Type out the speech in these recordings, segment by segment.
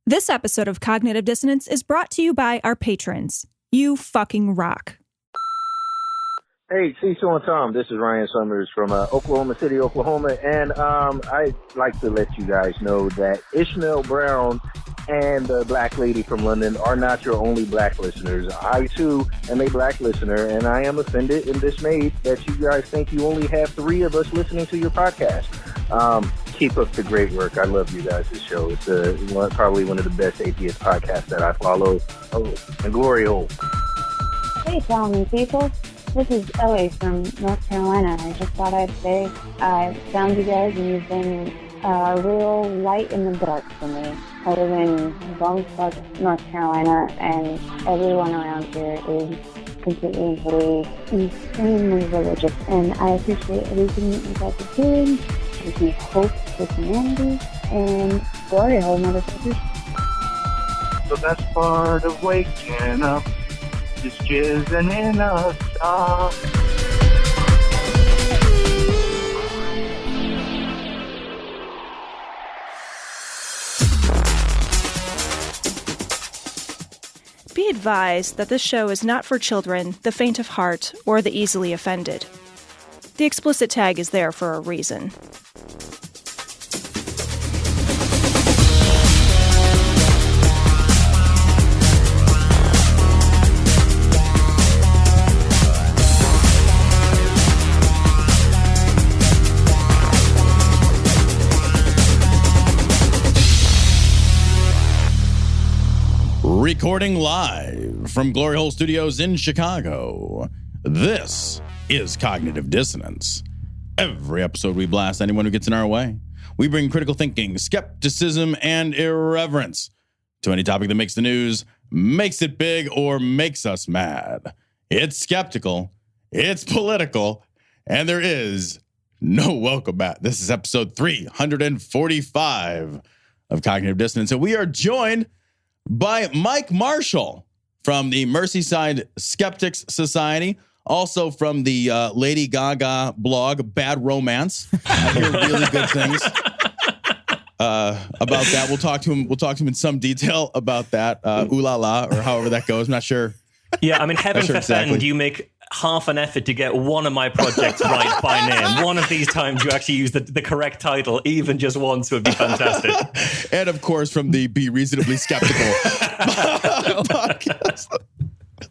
This episode of Cognitive Dissonance is brought to you by our patrons. You fucking rock. Hey, Cecil and Tom, this is Ryan Summers from Oklahoma City, Oklahoma, and I'd like to let you guys know that Ishmael Brown and the Black Lady from London are not your only black listeners. I, too, am a black listener, and I am offended and dismayed that you guys think you only have 3 of us listening to your podcast. Keep up the great work. I love you guys' show. It's probably one of the best atheist podcasts that I follow. Oh, and glory hole. Hey, Tom and people. This is Ellie from North Carolina. I just thought I'd say I found you guys and you've been a real light in the dark for me. I live in bumfuck North Carolina and everyone around here is completely and totally extremely religious. And I appreciate everything that you guys are doing. Gives me hope for humanity and glory hole, motherfuckers. The best part of waking up is jizzing in a sock. Be advised that this show is not for children, the faint of heart, or the easily offended. The explicit tag is there for a reason. Recording live from Glory Hole Studios in Chicago, this is Cognitive Dissonance. Every episode we blast anyone who gets in our way. We bring critical thinking, skepticism, and irreverence to any topic that makes the news, makes it big, or makes us mad. It's skeptical, it's political, and there is no welcome back. This is episode 345 of Cognitive Dissonance, and we are joined by Mike Marshall from the Merseyside Skeptics Society, also from the Lady Gaga blog, Bad Romance. I hear really good things about that. We'll talk to him in some detail about that. Ooh la la, or however that goes. I'm not sure. Yeah, I mean, heaven forfend exactly. you make half an effort to get one of my projects right by name. One of these times you actually use the correct title, even just once, would be fantastic. And of course, from the Be Reasonably Skeptical podcast.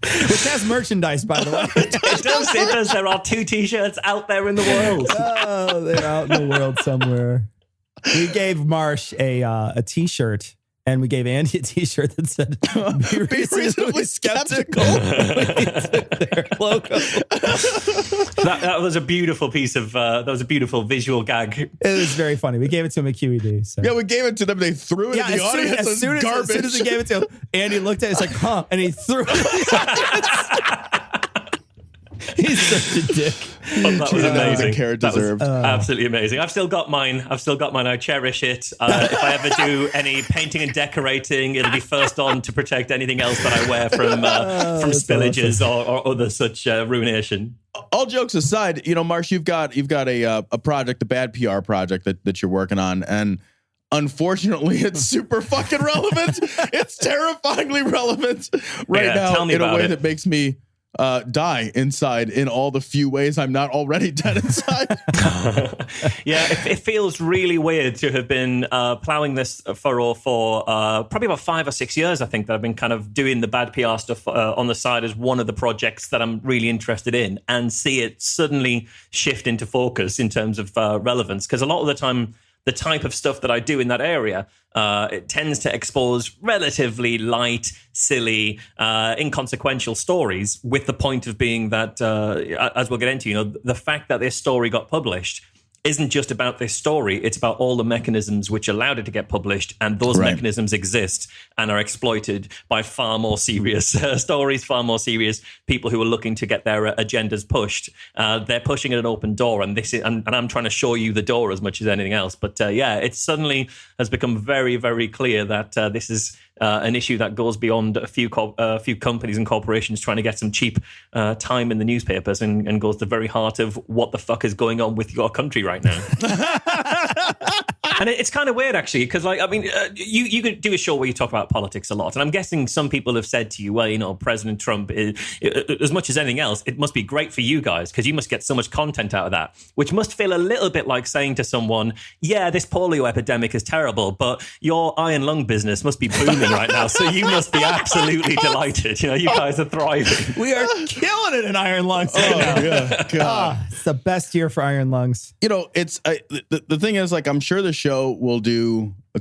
Which has merchandise, by the way. It does. There are 2 t-shirts out there in the world. Oh, they're out in the world somewhere. We gave Marsh a t-shirt, and we gave Andy a t-shirt that said "Be reasonably skeptical." Their logo. That was a beautiful piece of that was a beautiful visual gag. It was very funny. We gave it to him at QED. So. Yeah, we gave it to them. They threw it in the audience. As soon as we gave it to him, Andy looked at it. He's like, "Huh?" And he threw it. He's such a dick. But that was amazing. That was absolutely amazing. I've still got mine. I cherish it. If I ever do any painting and decorating, it'll be first on to protect anything else that I wear from spillages or other such ruination. All jokes aside, Marsh, you've got a project, a bad PR project that you're working on, and unfortunately, it's super fucking relevant. It's terrifyingly relevant right now in a way that makes me die inside in all the few ways I'm not already dead inside. Yeah, it feels really weird to have been plowing this furrow for probably about 5 or 6 years, I think, that I've been kind of doing the bad PR stuff on the side as one of the projects that I'm really interested in, and see it suddenly shift into focus in terms of relevance. Because a lot of the time, the type of stuff that I do in that area, it tends to expose relatively light, silly, inconsequential stories, with the point of being that, as we'll get into, the fact that this story got published isn't just about this story. It's about all the mechanisms which allowed it to get published, and those mechanisms exist and are exploited by far more serious stories, far more serious people who are looking to get their agendas pushed. They're pushing at an open door, and I'm trying to show you the door as much as anything else. But it suddenly has become very, very clear that this is an issue that goes beyond a few companies and corporations trying to get some cheap time in the newspapers, and goes to the very heart of what the fuck is going on with your country right now. And it's kind of weird, actually, because, like, I mean, you could do a show where you talk about politics a lot. And I'm guessing some people have said to you, well, you know, President Trump, as much as anything else, it must be great for you guys because you must get so much content out of that, which must feel a little bit like saying to someone, yeah, this polio epidemic is terrible, but your iron lung business must be booming right now. So you must be absolutely delighted. You know, you guys are thriving. We are killing it in iron lungs right now. Yeah, God. It's the best year for iron lungs. You know, it's the thing is, like, I'm sure the show will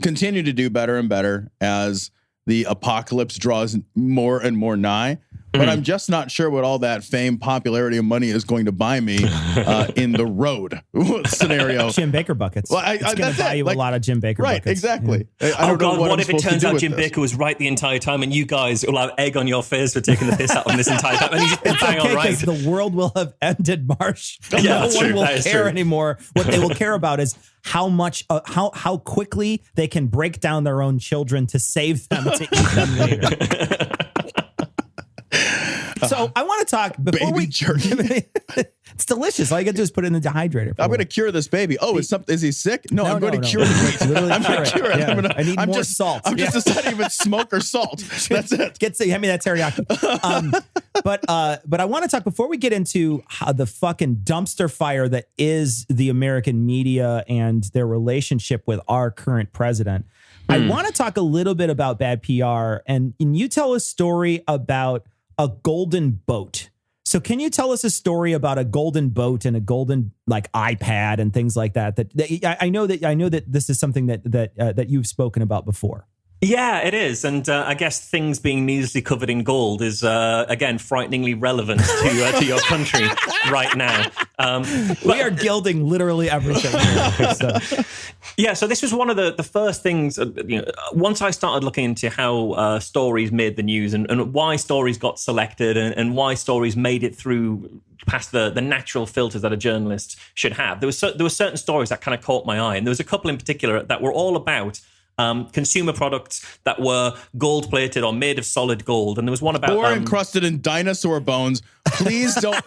continue to do better and better as the apocalypse draws more and more nigh. But I'm just not sure what all that fame, popularity, and money is going to buy me in the road scenario. Jim Baker buckets. Well, it's going to buy you a lot of Jim Baker buckets. Right, exactly. Yeah. I don't know what if it turns out Jim this. Baker was right the entire time and you guys will have egg on your face for taking the piss out of him this entire time? And he's just been bang on right. Because the world will have ended, Marsh. Yeah, no one will care true. anymore. What they will care about is how much, how quickly they can break down their own children to save them to eat them later. So I want to talk before baby jerky. It's delicious. All you got to do is put it in the dehydrator. I'm going to cure this baby. Oh, is he sick? No, I'm going to cure him. I'm going to cure it. Yeah. I need more salt. I'm just deciding if it's smoke or salt. That's it. Hand me that teriyaki. But I want to talk before we get into how the fucking dumpster fire that is the American media and their relationship with our current president. I want to talk a little bit about bad PR, and you tell a story about a golden boat. So can you tell us a story about a golden boat and a golden like iPad and things like that? That I know that this is something that you've spoken about before. Yeah, it is. And I guess things being needlessly covered in gold is, again, frighteningly relevant to your country right now. We are gilding literally everything here, so. Yeah, so this was one of the first things, once I started looking into how stories made the news and why stories got selected and why stories made it through past the natural filters that a journalist should have. There were certain stories that kind of caught my eye. And there was a couple in particular that were all about consumer products that were gold plated or made of solid gold. And there was one about or encrusted in dinosaur bones. Please don't.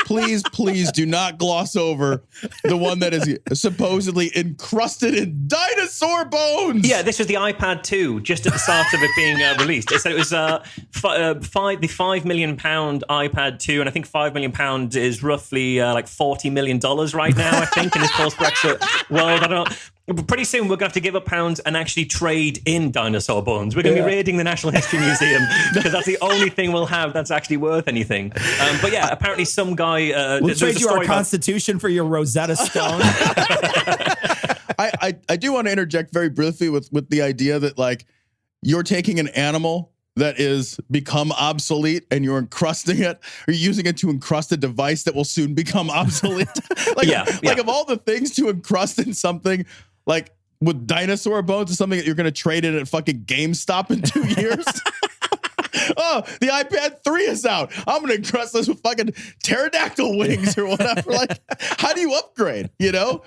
Please do not gloss over the one that is supposedly encrusted in dinosaur bones. Yeah, this was the iPad 2 just at the start of it being released. It said it was the £5 million iPad 2, and I think £5 million is roughly like $40 million right now, I think, in this post-Brexit world. I don't know. Pretty soon, we're going to have to give up pounds and actually trade in dinosaur bones. We're going to be raiding the National History Museum because that's the only thing we'll have that's actually worth anything. But yeah, apparently some guy... we'll trade you our Constitution for your Rosetta Stone. I do want to interject very briefly with the idea that, like, you're taking an animal that is become obsolete and you're encrusting it, or you're using it to encrust a device that will soon become obsolete. Like of all the things to encrust in something, like with dinosaur bones, is something that you're going to trade in at fucking GameStop in 2 years. Oh, the iPad 3 is out. I'm going to encrust this with fucking pterodactyl wings or whatever. Like, how do you upgrade, you know?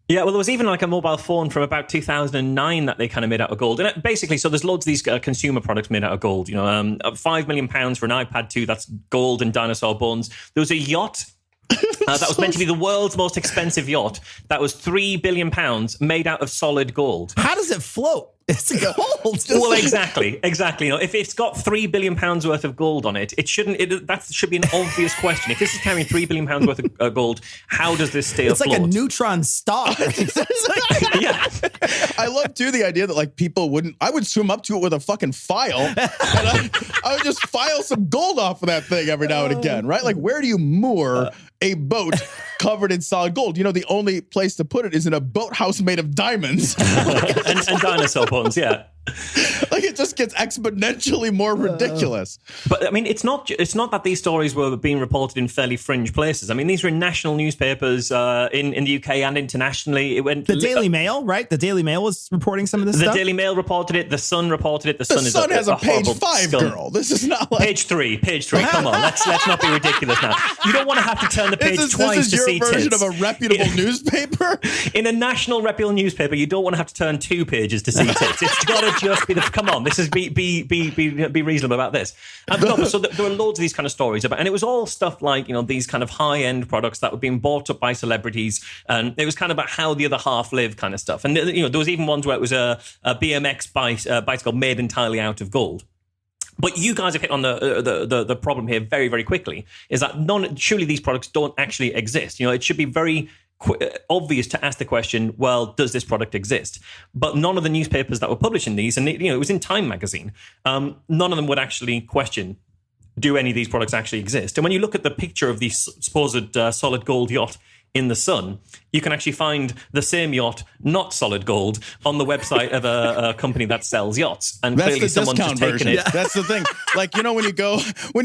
Yeah, well, there was even like a mobile phone from about 2009 that they kind of made out of gold. And basically, so there's loads of these consumer products made out of gold. You know, £5 million for an iPad 2, that's gold and dinosaur bones. There was a yacht that was meant to be the world's most expensive yacht. That was £3 billion made out of solid gold. How does it float? It's gold. Well, exactly. You know, if it's got £3 billion worth of gold on it, that should be an obvious question. If this is carrying £3 billion worth of gold, how does this stay afloat? It's like a neutron star. Yeah. I love too the idea that like people I would swim up to it with a fucking file and I would just file some gold off of that thing every now and again, right? Like, where do you moor a boat covered in solid gold? You know, the only place to put it is in a boathouse made of diamonds. and dinosaur bones, yeah. Like, it just gets exponentially more ridiculous. But I mean, it's not that these stories were being reported in fairly fringe places. I mean, these were in national newspapers in the UK and internationally. It went the Daily Mail, right? The Daily Mail was reporting some of this stuff. The Daily Mail reported it. The Sun reported it. The Sun has a page 5 girl. This is not like page 3. Come on, let's not be ridiculous now. You don't want to have to turn the page twice to see tits. This is your version of a reputable newspaper. In a national reputable newspaper, you don't want to have to turn 2 pages to see tits. It's got to to just be come on, this is be reasonable about this. No, but so there were loads of these kind of stories about, and it was all stuff like, these kind of high-end products that were being bought up by celebrities, and it was kind of about how the other half live kind of stuff. And, there was even ones where it was a BMX bicycle made entirely out of gold. But you guys have hit on the problem here very, very quickly, is that surely these products don't actually exist. It should be very obvious to ask the question, well, does this product exist? But none of the newspapers that were publishing these, and it was in Time magazine, none of them would actually question, do any of these products actually exist? And when you look at the picture of the supposed solid gold yacht in the sun, you can actually find the same yacht, not solid gold, on the website of a company that sells yachts. And that's clearly the someone's discount just taken version. it. That's the thing. Like, when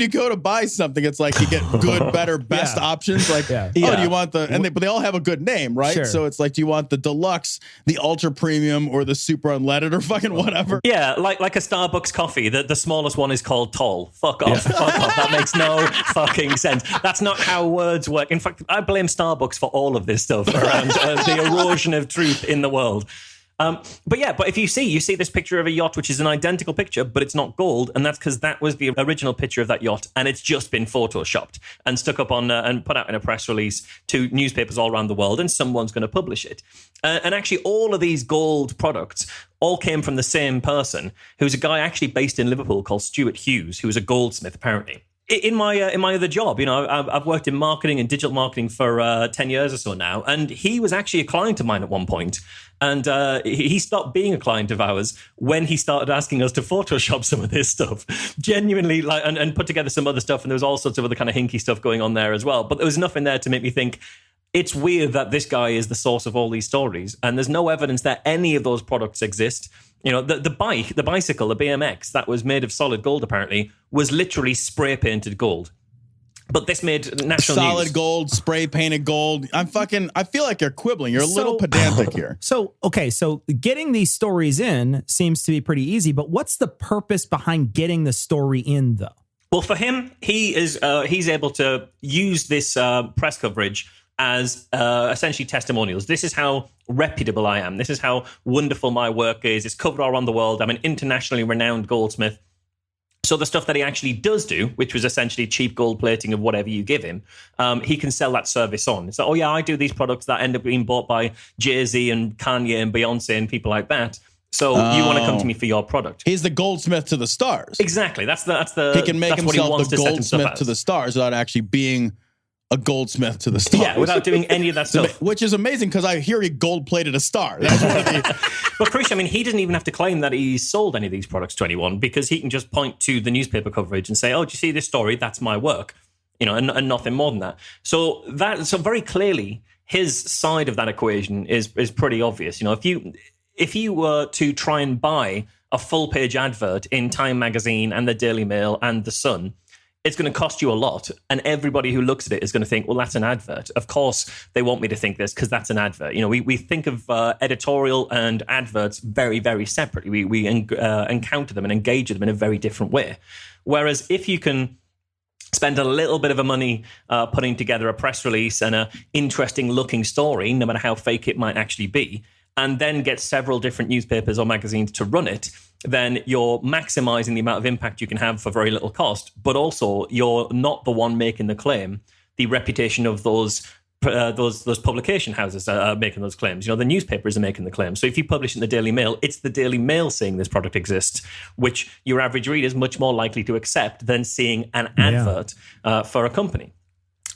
you go to buy something, it's like you get good, better, best options. Like, do you want but they all have a good name, right? Sure. So it's like, do you want the deluxe, the ultra premium, or the super unleaded, or fucking whatever? Yeah, like a Starbucks coffee. The smallest one is called tall. Fuck off. Fuck off. That makes no fucking sense. That's not how words work. In fact, I blame Starbucks for all of this stuff around the erosion of truth in the world. But if you see this picture of a yacht, which is an identical picture, but it's not gold, and that's because that was the original picture of that yacht, and it's just been photoshopped and stuck up on and put out in a press release to newspapers all around the world, and someone's going to publish it. And actually, all of these gold products all came from the same person, who's a guy actually based in Liverpool called Stuart Hughes, who was a goldsmith, apparently. In my other job, I've worked in marketing and digital marketing for 10 years or so now, and he was actually a client of mine at one point, and he stopped being a client of ours when he started asking us to Photoshop some of this stuff, genuinely, and put together some other stuff, and there was all sorts of other kind of hinky stuff going on there as well. But there was enough in there to make me think, it's weird that this guy is the source of all these stories, and there's no evidence that any of those products exist. The bicycle, the BMX, that was made of solid gold, apparently, was literally spray painted gold. But this made national news. Solid gold, spray painted gold. I feel like you're quibbling. You're a little pedantic here. So getting these stories in seems to be pretty easy, but what's the purpose behind getting the story in, though? Well, for him, he's able to use this press coverage as essentially testimonials. This is how reputable I am. This is how wonderful my work is. It's covered all around the world. I'm an internationally renowned goldsmith. So the stuff that he actually does do, which was essentially cheap gold plating of whatever you give him, he can sell that service on. So, I do these products that end up being bought by Jay-Z and Kanye and Beyonce and people like that. So you want to come to me for your product. He's the goldsmith to the stars. Exactly. That's he can make himself the goldsmith to the stars without actually being a goldsmith to the stars. Yeah, without doing any of that stuff. Which is amazing, because I hear he gold-plated a star. That's one of the... But crucial, he doesn't even have to claim that he sold any of these products to anyone, because he can just point to the newspaper coverage and say, do you see this story? That's my work. And nothing more than that. So very clearly, his side of that equation is pretty obvious. If you were to try and buy a full-page advert in Time magazine and the Daily Mail and the Sun, it's going to cost you a lot, and everybody who looks at it is going to think, well, that's an advert. Of course, they want me to think this because that's an advert. We think of editorial and adverts very, very separately. We encounter them and engage with them in a very different way. Whereas if you can spend a little bit of money putting together a press release and an interesting looking story, no matter how fake it might actually be, and then get several different newspapers or magazines to run it, then you're maximizing the amount of impact you can have for very little cost. But also, you're not the one making the claim. The reputation of those publication houses are making those claims. The newspapers are making the claim. So if you publish in the Daily Mail, it's the Daily Mail saying this product exists, which your average reader is much more likely to accept than seeing an advert for a company.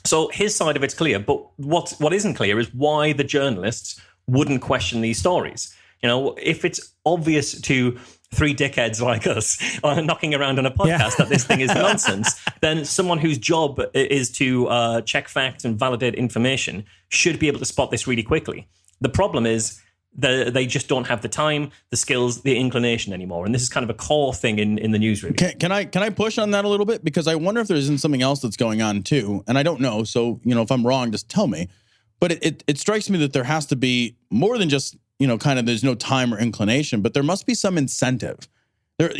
So his side of it's clear, but what isn't clear is why the journalists wouldn't question these stories. If it's obvious to three dickheads like us knocking around on a podcast that this thing is nonsense, then someone whose job is to check facts and validate information should be able to spot this really quickly. The problem is they just don't have the time, the skills, the inclination anymore. And this is kind of a core thing in the news, really. Can I push on that a little bit? Because I wonder if there isn't something else that's going on too. And I don't know. So, if I'm wrong, just tell me. But it strikes me that there has to be more than just, there's no time or inclination, but there must be some incentive. There,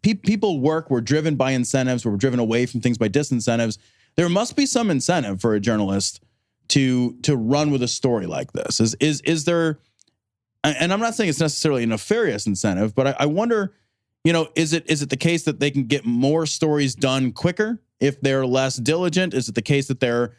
people work, we're driven by incentives, we're driven away from things by disincentives. There must be some incentive for a journalist to run with a story like this. Is there and I'm not saying it's necessarily a nefarious incentive, but I wonder, is it the case that they can get more stories done quicker if they're less diligent? Is it the case that their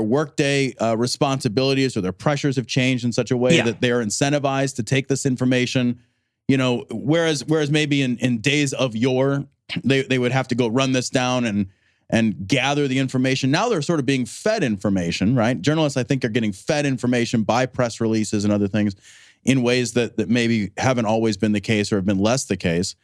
workday responsibilities or their pressures have changed in such a way that they're incentivized to take this information? Whereas maybe in days of yore, they would have to go run this down and gather the information. Now they're sort of being fed information, right? Journalists, I think, are getting fed information by press releases and other things in ways that maybe haven't always been the case or have been less the case.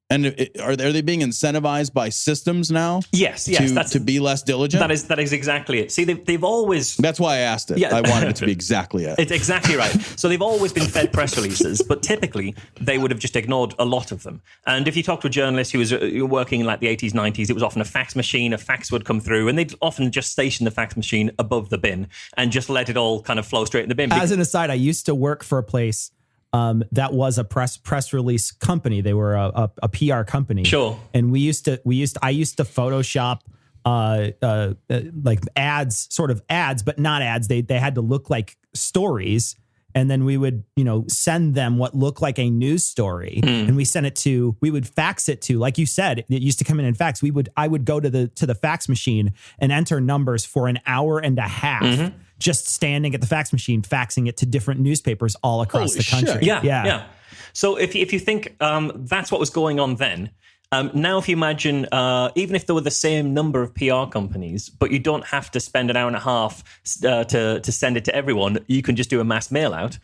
And are they being incentivized by systems now? Yes, to be less diligent. That is exactly it. See, they've always. That's why I asked it. Yeah. I wanted it to be exactly it. It's exactly right. So they've always been fed press releases, but typically they would have just ignored a lot of them. And if you talk to a journalist who was working in like the 80s, 90s, it was often a fax machine. A fax would come through, and they'd often just station the fax machine above the bin and just let it all kind of flow straight in the bin. As an aside, I used to work for a place. That was a press release company. They were a PR company. Sure. And I used to Photoshop like ads, sort of ads, but not ads. They had to look like stories. And then we would, send them what looked like a news story. And we would fax it to, like you said, it used to come in fax. I would go to the fax machine and enter numbers for an hour and a half. Just standing at the fax machine, faxing it to different newspapers all across the country. Shit. Yeah. So if you think that's what was going on then, now if you imagine, even if there were the same number of PR companies, but you don't have to spend an hour and a half to send it to everyone, you can just do a mass mail out.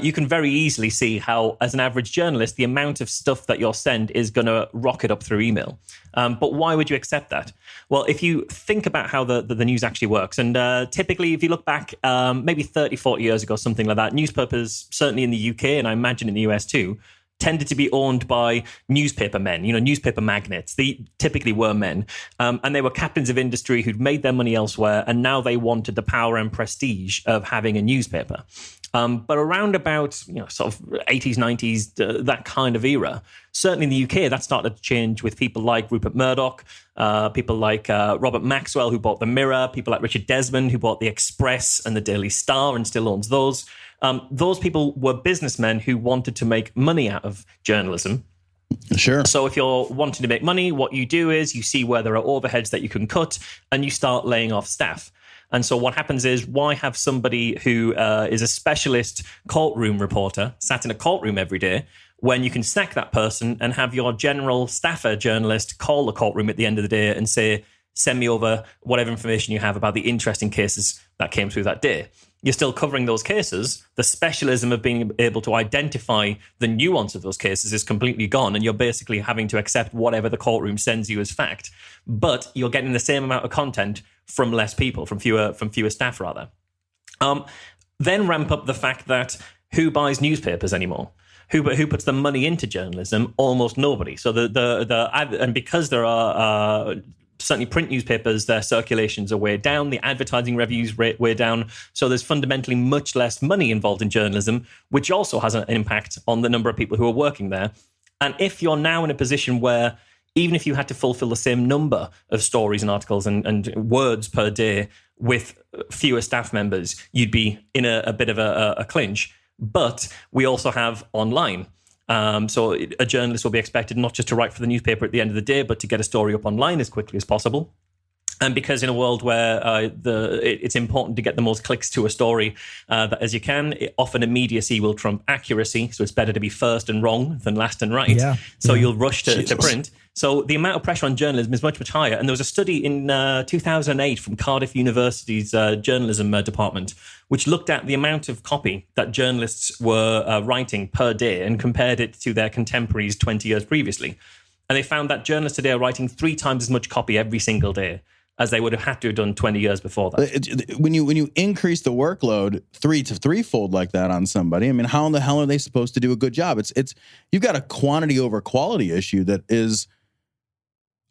You can very easily see how, as an average journalist, the amount of stuff that you'll send is going to rocket up through email. But why would you accept that? Well, if you think about how the news actually works, and typically if you look back maybe 30, 40 years ago, something like that, newspapers, certainly in the UK, and I imagine in the US too, tended to be owned by newspaper men, newspaper magnates. They typically were men. And they were captains of industry who'd made their money elsewhere, and now they wanted the power and prestige of having a newspaper. But around about, sort of 80s, 90s, that kind of era, certainly in the UK, that started to change with people like Rupert Murdoch, people like Robert Maxwell, who bought the Mirror, people like Richard Desmond, who bought the Express and the Daily Star and still owns those. Those people were businessmen who wanted to make money out of journalism. Sure. So if you're wanting to make money, what you do is you see where there are overheads that you can cut and you start laying off staff. And so what happens is, why have somebody who is a specialist courtroom reporter sat in a courtroom every day when you can sack that person and have your general staffer journalist call the courtroom at the end of the day and say, send me over whatever information you have about the interesting cases that came through that day. You're still covering those cases. The specialism of being able to identify the nuance of those cases is completely gone, and you're basically having to accept whatever the courtroom sends you as fact. But you're getting the same amount of content from less people, from fewer staff rather. Then ramp up the fact that who buys newspapers anymore? Who puts the money into journalism? Almost nobody. So and because there are certainly print newspapers, their circulations are way down, the advertising revenues way down. So there's fundamentally much less money involved in journalism, which also has an impact on the number of people who are working there. And if you're now in a position where even if you had to fulfill the same number of stories and articles and words per day with fewer staff members, you'd be in a bit of a clinch. But we also have online. So a journalist will be expected not just to write for the newspaper at the end of the day, but to get a story up online as quickly as possible. And because in a world where it's important to get the most clicks to a story as you can, often immediacy will trump accuracy. So it's better to be first and wrong than last and right. Yeah. So you'll rush to print. So the amount of pressure on journalism is much, much higher. And there was a study in 2008 from Cardiff University's journalism department, which looked at the amount of copy that journalists were writing per day and compared it to their contemporaries 20 years previously. And they found that journalists today are writing 3 times as much copy every single day as they would have had to have done 20 years before that. When you increase the workload 3 to 3-fold like that on somebody, I mean, how in the hell are they supposed to do a good job? It's you've got a quantity over quality issue that is.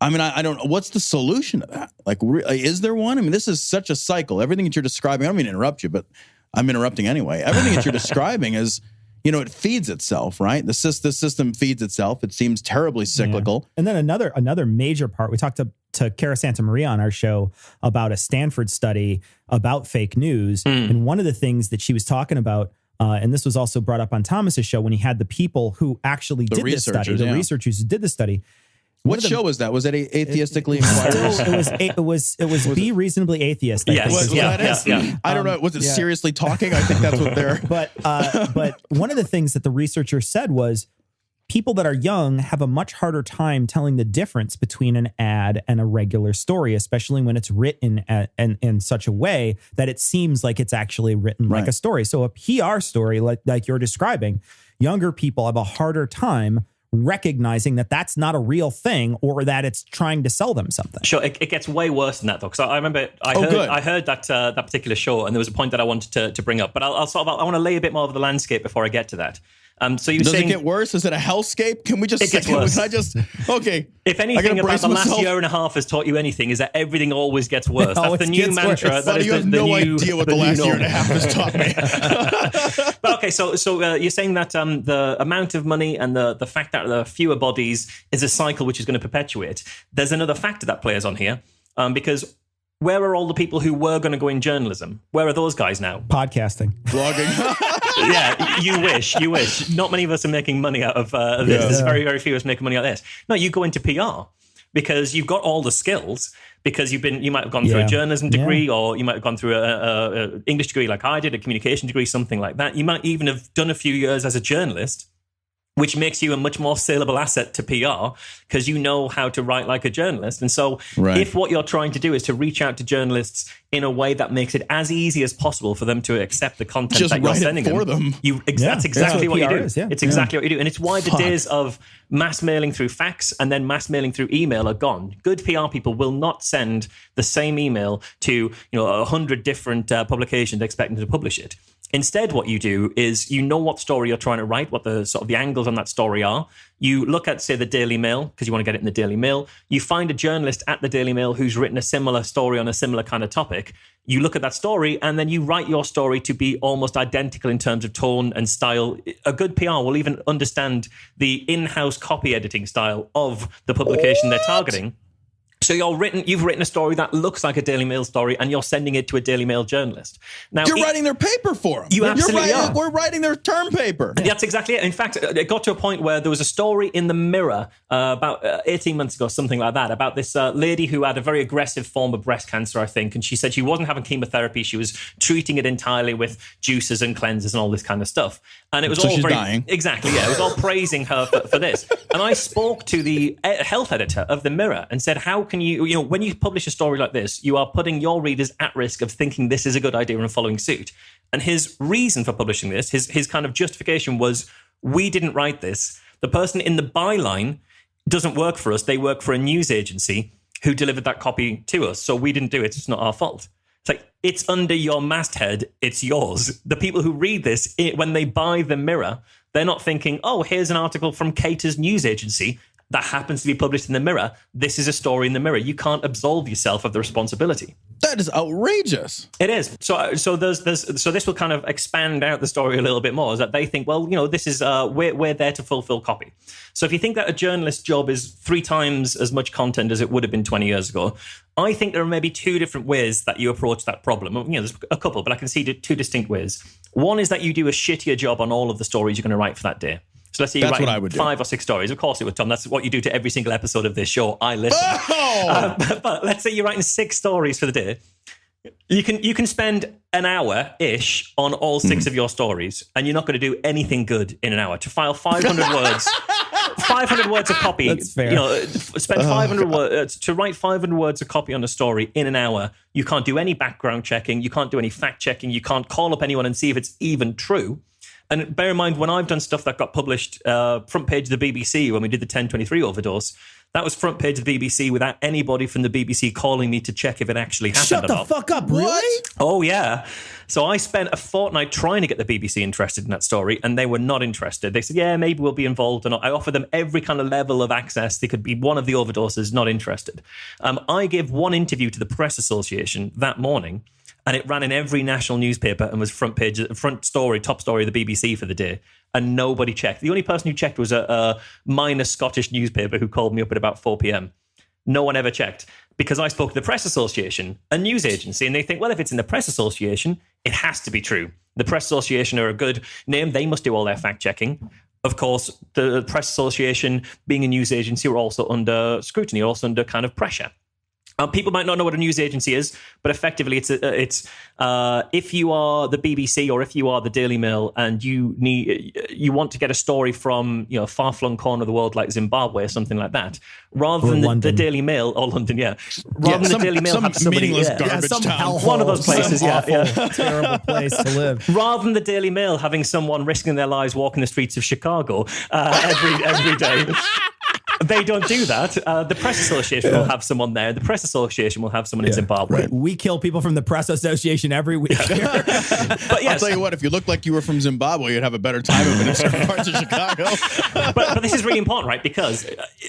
I mean, I don't know. What's the solution to that? Like, is there one? I mean, this is such a cycle. Everything that you're describing, I don't mean to interrupt you, but I'm interrupting anyway. Everything that you're describing is, it feeds itself, right? The system feeds itself. It seems terribly cyclical. Yeah. And then another major part, we talked to Cara Santa Maria on our show about a Stanford study about fake news. And one of the things that she was talking about And this was also brought up on Thomas's show when he had the people who actually did this study, the researchers who did the study. What show was that? Was it atheistically inquired? It was Be Reasonably Atheist. Yes. I don't know. Was it seriously talking? I think that's what they're. But one of the things that the researcher said was people that are young have a much harder time telling the difference between an ad and a regular story, especially when it's written in such a way that it seems like it's actually written like a story. So a PR story, like you're describing, younger people have a harder time recognizing that that's not a real thing or that it's trying to sell them something. Sure, it gets way worse than that though. Because I remember I heard that that particular show, and there was a point that I wanted to bring up, but I want to lay a bit more of the landscape before I get to that. So you Does saying, it get worse? Is it a hellscape? Can we just? It gets worse. Okay. If anything about the last year and a half has taught you anything, is that everything always gets worse. That's the new mantra. That is you have no idea what the last year and a half has taught me. But okay, so you're saying that the amount of money and the fact that there are fewer bodies is a cycle which is going to perpetuate. There's another factor that plays on here, because where are all the people who were going to go in journalism? Where are those guys now? Podcasting. Blogging. Yeah, you wish. Not many of us are making money out of this. There's very, very few of us making money out of this. No, you go into PR because you've got all the skills, because you might have gone through a journalism degree, or you might have gone through a English degree like I did, a communication degree, something like that. You might even have done a few years as a journalist, which makes you a much more saleable asset to PR because you know how to write like a journalist. And so if what you're trying to do is to reach out to journalists in a way that makes it as easy as possible for them to accept the content that you're sending them. That's exactly what you do. It's exactly what you do. And it's why the days of mass mailing through fax and then mass mailing through email are gone. Good PR people will not send the same email to 100 different publications expecting to publish it. Instead, what you do is you know what story you're trying to write, what the sort of the angles on that story are. You look at, say, the Daily Mail, because you want to get it in the Daily Mail. You find a journalist at the Daily Mail who's written a similar story on a similar kind of topic. You look at that story, and then you write your story to be almost identical in terms of tone and style. A good PR will even understand the in-house copy editing style of the publication they're targeting. So you've written a story that looks like a Daily Mail story, and you're sending it to a Daily Mail journalist. Now you're writing their paper for them. You absolutely are. We're writing their term paper. That's exactly it. In fact, it got to a point where there was a story in the Mirror about 18 months ago, something like that, about this lady who had a very aggressive form of breast cancer, I think. And she said she wasn't having chemotherapy. She was treating it entirely with juices and cleansers and all this kind of stuff. And it was all she's very dying. Exactly. Yeah, it was all praising her for this. And I spoke to the health editor of the Mirror and said, how can you when you publish a story like this, you are putting your readers at risk of thinking this is a good idea and following suit. And his reason for publishing this, his kind of justification was, we didn't write this. The person in the byline doesn't work for us. They work for a news agency who delivered that copy to us. So we didn't do it. It's not our fault. It's like, it's under your masthead. It's yours. The people who read this, when they buy the Mirror, they're not thinking, oh, here's an article from Cater's news agency that happens to be published in the Mirror. This is a story in the Mirror. You can't absolve yourself of the responsibility. That is outrageous. It is. So this will kind of expand out the story a little bit more, is that they think, well, this is we're there to fulfill copy. So if you think that a journalist's job is 3 times as much content as it would have been 20 years ago, I think there are maybe 2 different ways that you approach that problem. There's a couple, but I can see 2 distinct ways. One is that you do a shittier job on all of the stories you're going to write for that day. So let's say you write 5 or 6 stories. Of course it would, Tom. That's what you do to every single episode of this show. I listen. Oh! But let's say you're writing 6 stories for the day. You can spend an hour-ish on all 6 of your stories, and you're not going to do anything good in an hour. To file 500 words, 500 words of copy. That's fair. Spend 500 words to write 500 words of copy on a story in an hour. You can't do any background checking. You can't do any fact checking. You can't call up anyone and see if it's even true. And bear in mind, when I've done stuff that got published front page of the BBC when we did the 1023 overdose, that was front page of the BBC without anybody from the BBC calling me to check if it actually happened Shut or the not. fuck up, really? Oh, yeah. So I spent a fortnight trying to get the BBC interested in that story, and they were not interested. They said, yeah, maybe we'll be involved. And I offered them every kind of level of access. They could be one of the overdoses, not interested. I gave one interview to the Press Association that morning, and it ran in every national newspaper and was top story of the BBC for the day. And nobody checked. The only person who checked was a minor Scottish newspaper who called me up at about 4 p.m. No one ever checked, because I spoke to the Press Association, a news agency, and they think, well, if it's in the Press Association, It has to be true. The Press Association are a good name. They must do all their fact checking. Of course, the Press Association, being a news agency, are also under scrutiny, also under kind of pressure. People might not know what a news agency is, but effectively, it's if you are the BBC or if you are the Daily Mail and you want to get a story from a far-flung corner of the world like Zimbabwe or something like that, rather than the Daily Mail or London, rather than the Daily Mail have somebody meaningless garbage town, one of those places, terrible place to live. Rather than the Daily Mail having someone risking their lives walking the streets of Chicago every day. They don't do that. The Press Association will have someone there. The Press Association will have someone in Zimbabwe. Right. We kill people from the Press Association every week. But yes. I'll tell you what, if you looked like you were from Zimbabwe, you'd have a better time of it in certain parts of Chicago. But this is really important, right? Because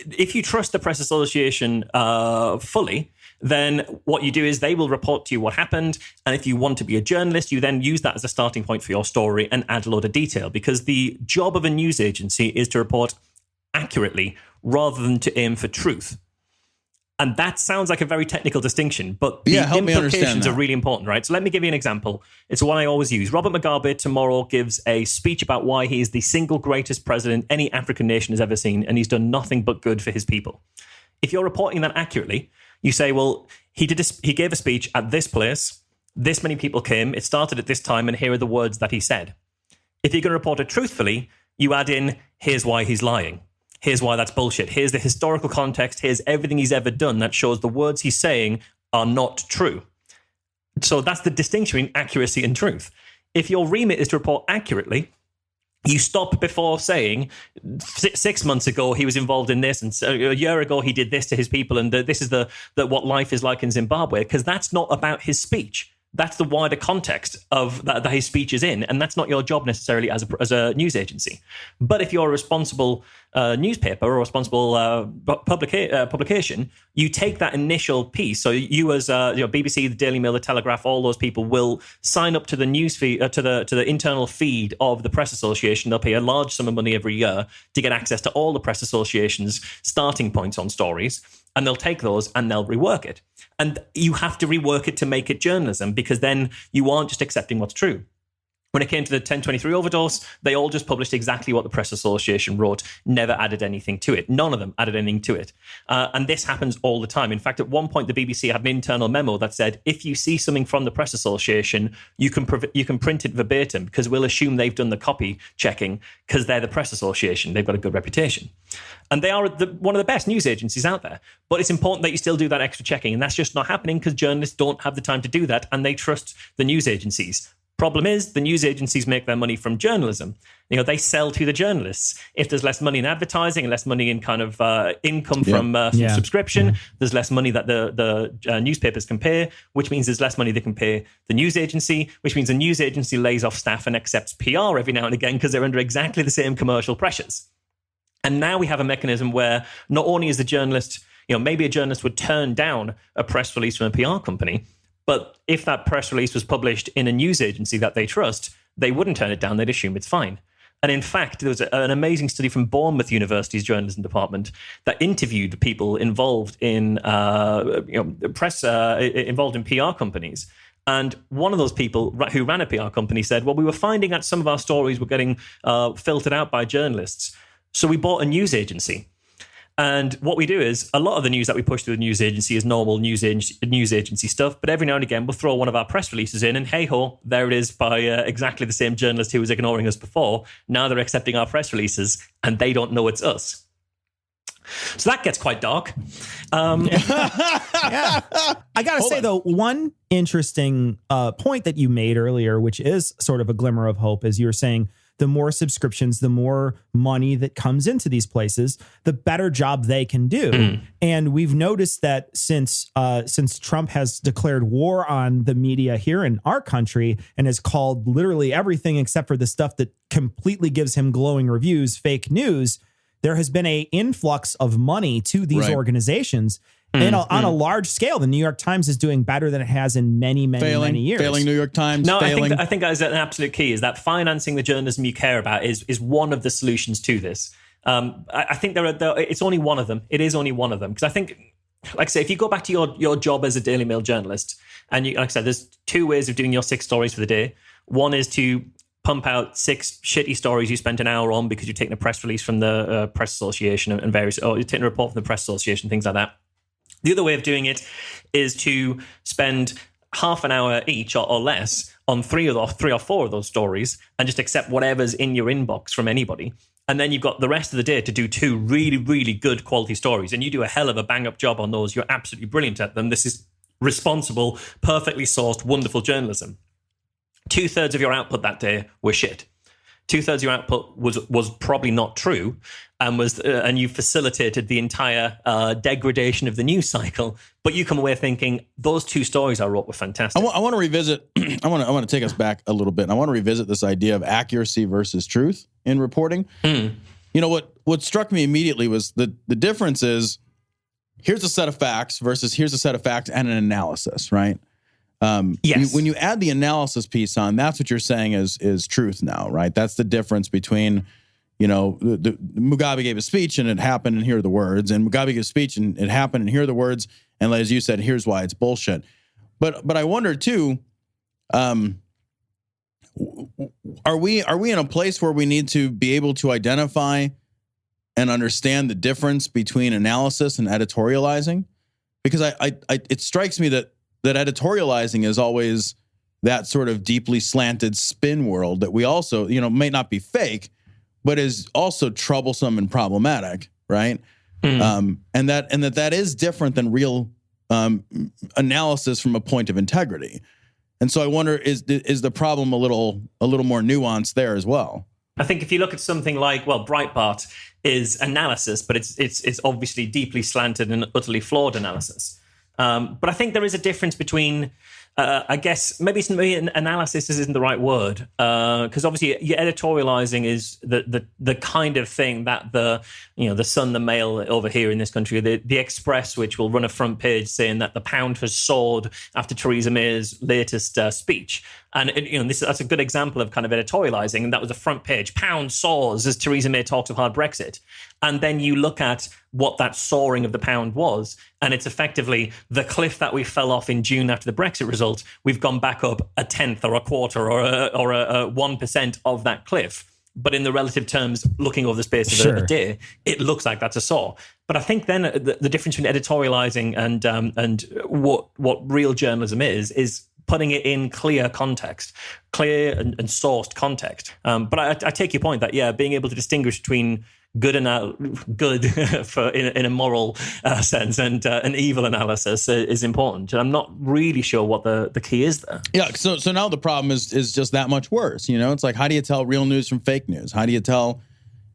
if you trust the Press Association fully, then what you do is they will report to you what happened. And if you want to be a journalist, you then use that as a starting point for your story and add a load of detail. Because the job of a news agency is to report accurately rather than to aim for truth. And that sounds like a very technical distinction, but the implications are really important, right? So let me give you an example. It's one I always use. Robert Mugabe tomorrow gives a speech about why he is the single greatest president any African nation has ever seen, and he's done nothing but good for his people. If you're reporting that accurately, you say, well, he gave a speech at this place, this many people came, it started at this time, and here are the words that he said. If you're going to report it truthfully, you add in, here's why he's lying. Here's why that's bullshit. Here's the historical context. Here's everything he's ever done that shows the words he's saying are not true. So that's the distinction between accuracy and truth. If your remit is to report accurately, you stop before saying 6 months ago he was involved in this, and a year ago he did this to his people, and this is the what life is like in Zimbabwe, because that's not about his speech. That's the wider context of that his speech is in, and that's not your job necessarily as a news agency. But if you're a responsible newspaper or a responsible publication, you take that initial piece. So you as BBC, the Daily Mail, the Telegraph, all those people will sign up to the news feed, to the internal feed of the Press Association. They'll pay a large sum of money every year to get access to all the Press Association's starting points on stories. And they'll take those and they'll rework it. And you have to rework it to make it journalism, because then you aren't just accepting what's true. When it came to the 1023 overdose, they all just published exactly what the Press Association wrote, never added anything to it. None of them added anything to it. And this happens all the time. In fact, at one point, the BBC had an internal memo that said, if you see something from the Press Association, you can print it verbatim, because we'll assume they've done the copy checking because they're the Press Association. They've got a good reputation. And they are one of the best news agencies out there. But it's important that you still do that extra checking. And that's just not happening because journalists don't have the time to do that, and they trust the news agencies. Problem is, the news agencies make their money from journalism. They sell to the journalists. If there's less money in advertising and less money in kind of income from subscription, there's less money that the newspapers can pay, which means there's less money they can pay the news agency, which means the news agency lays off staff and accepts PR every now and again because they're under exactly the same commercial pressures. And now we have a mechanism where not only is the journalist, maybe a journalist would turn down a press release from a PR company, but if that press release was published in a news agency that they trust, they wouldn't turn it down. They'd assume it's fine. And in fact, there was an amazing study from Bournemouth University's journalism department that interviewed people involved in press, involved in PR companies. And one of those people who ran a PR company said, well, we were finding that some of our stories were getting filtered out by journalists. So we bought a news agency. And what we do is a lot of the news that we push through the news agency is normal news agency stuff. But every now and again, we'll throw one of our press releases in and hey ho, there it is by exactly the same journalist who was ignoring us before. Now they're accepting our press releases and they don't know it's us. So that gets quite dark. I got to say, though, one interesting point that you made earlier, which is sort of a glimmer of hope, is you were saying the more subscriptions, the more money that comes into these places, the better job they can do. And we've noticed that since Trump has declared war on the media here in our country and has called literally everything except for the stuff that completely gives him glowing reviews fake news, there has been an influx of money to these organizations. And on a large scale, the New York Times is doing better than it has in many years. Failing New York Times. No, I think that's an absolute key, is that financing the journalism you care about is one of the solutions to this. I think it's only one of them. It is only one of them. Because I think like I say, if you go back to your job as a Daily Mail journalist, and you, like I said, there's two ways of doing your 6 stories for the day. One is to pump out 6 shitty stories you spent an hour on because you're taking a press release from the Press Association and various, or you're taking a report from the Press Association, things like that. The other way of doing it is to spend half an hour each or less on 3 or 4 of those stories and just accept whatever's in your inbox from anybody. And then you've got the rest of the day to do 2 really, really good quality stories. And you do a hell of a bang-up job on those. You're absolutely brilliant at them. This is responsible, perfectly sourced, wonderful journalism. 2/3 of your output that day were shit. 2/3 of your output was probably not true, and you facilitated the entire degradation of the news cycle. But you come away thinking those 2 stories I wrote were fantastic. I want to revisit. I want to take us back a little bit. And I want to revisit this idea of accuracy versus truth in reporting. You know what struck me immediately was the difference is here's a set of facts versus here's a set of facts and an analysis, right? Yes. When you add the analysis piece on, that's what you're saying is truth now, right? That's the difference between, you know, the Mugabe gave a speech and it happened and here are the words, and Mugabe gave a speech and it happened and here are the words, and as you said, here's why it's bullshit. But I wonder too, are we in a place where we need to be able to identify and understand the difference between analysis and editorializing? Because it strikes me that editorializing is always that sort of deeply slanted spin world that we also, you know, may not be fake, but is also troublesome and problematic, right? And that is different than real analysis from a point of integrity. And so I wonder, is the problem a little more nuanced there as well? I think if you look at something like, well, Breitbart is analysis, but it's obviously deeply slanted and utterly flawed analysis. But I think there is a difference between, I guess, maybe analysis isn't the right word, because obviously your editorializing is the kind of thing that the Sun, the Mail over here in this country, the Express, which will run a front page saying that the pound has soared after Theresa May's latest speech. And that's a good example of kind of editorializing. And that was the front page. Pound soars as Theresa May talks of hard Brexit. And then you look at what that soaring of the pound was, and it's effectively the cliff that we fell off in June after the Brexit result. We've gone back up a tenth or a quarter or a 1% of that cliff. But in the relative terms, looking over the space of a day, it looks like that's a soar. But I think then the difference between editorializing and what real journalism is putting it in clear context, clear and sourced context. But I take your point that, being able to distinguish between good for in a moral sense and an evil analysis is important. And I'm not really sure what the key is there. Yeah. So now the problem is just that much worse. You know, it's like, how do you tell real news from fake news? How do you tell,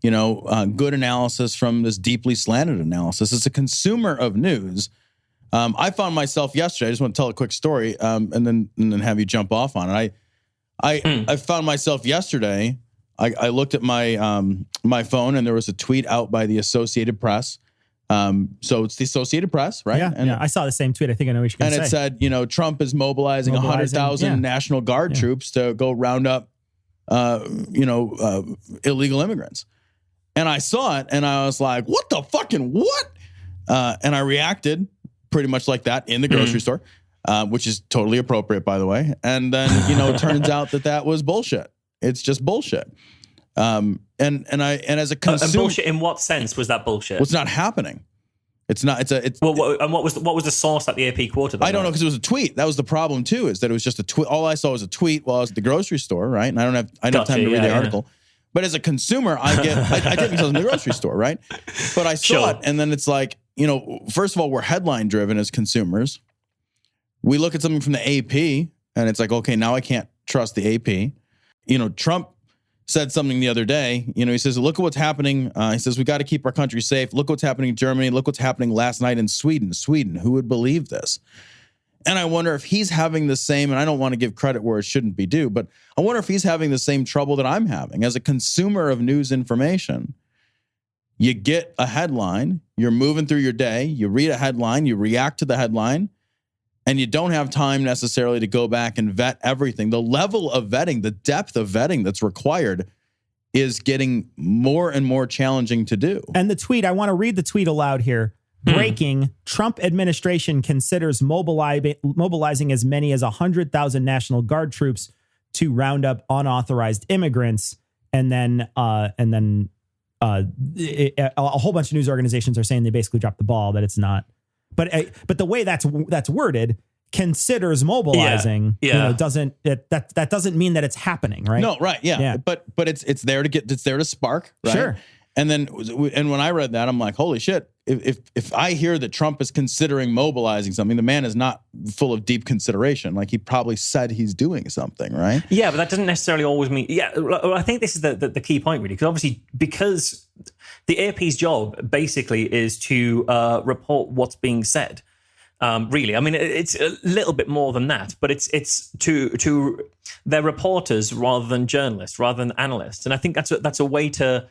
good analysis from this deeply slanted analysis? As a consumer of news, I found myself yesterday. I just want to tell a quick story, and then have you jump off on it. I found myself yesterday. I looked at my phone and there was a tweet out by the Associated Press. So it's the Associated Press, right? Yeah, I saw the same tweet. I think I know what you're going to say. And it said, Trump is mobilizing 100,000 National Guard troops to go round up, illegal immigrants. And I saw it and I was like, what the fucking what? And I reacted pretty much like that in the grocery store, which is totally appropriate, by the way. And then, it turns out that was bullshit. It's just bullshit. And as a consumer, bullshit in what sense was that bullshit? What's not happening? It's not. And what was the source that the AP quoted? I don't know, because it was a tweet. That was the problem too. Is that it was just a tweet. All I saw was a tweet while I was at the grocery store, right? And I don't have time to read the article. But as a consumer, I take myself in the grocery store, right? But I saw it, and then it's like, first of all, we're headline driven as consumers. We look at something from the AP, and it's like, okay, now I can't trust the AP. Trump said something the other day. He says, look at what's happening. He says, we got to keep our country safe. Look what's happening in Germany. Look what's happening last night in Sweden. Who would believe this? And I wonder if he's having the same, and I don't want to give credit where it shouldn't be due, but I wonder if he's having the same trouble that I'm having. As a consumer of news information, you get a headline, you're moving through your day, you read a headline, you react to the headline, and you don't have time necessarily to go back and vet everything. The level of vetting, the depth of vetting that's required is getting more and more challenging to do. And the tweet, I want to read the tweet aloud here. Breaking, Trump administration considers mobilizing as many as 100,000 National Guard troops to round up unauthorized immigrants. And then a whole bunch of news organizations are saying they basically dropped the ball, that it's not. But the way that's worded, considers mobilizing, that doesn't mean that it's happening, right? No, right, yeah. But it's there to spark, right? Sure. And when I read that, I'm like, holy shit! If I hear that Trump is considering mobilizing something, the man is not full of deep consideration. Like, he probably said he's doing something, right? Yeah, but that doesn't necessarily always mean. Yeah, I think this is the key point, really, because the AP's job basically is to report what's being said. Really, I mean, it's a little bit more than that, but it's to they're reporters rather than journalists, rather than analysts, and I think that's a way to.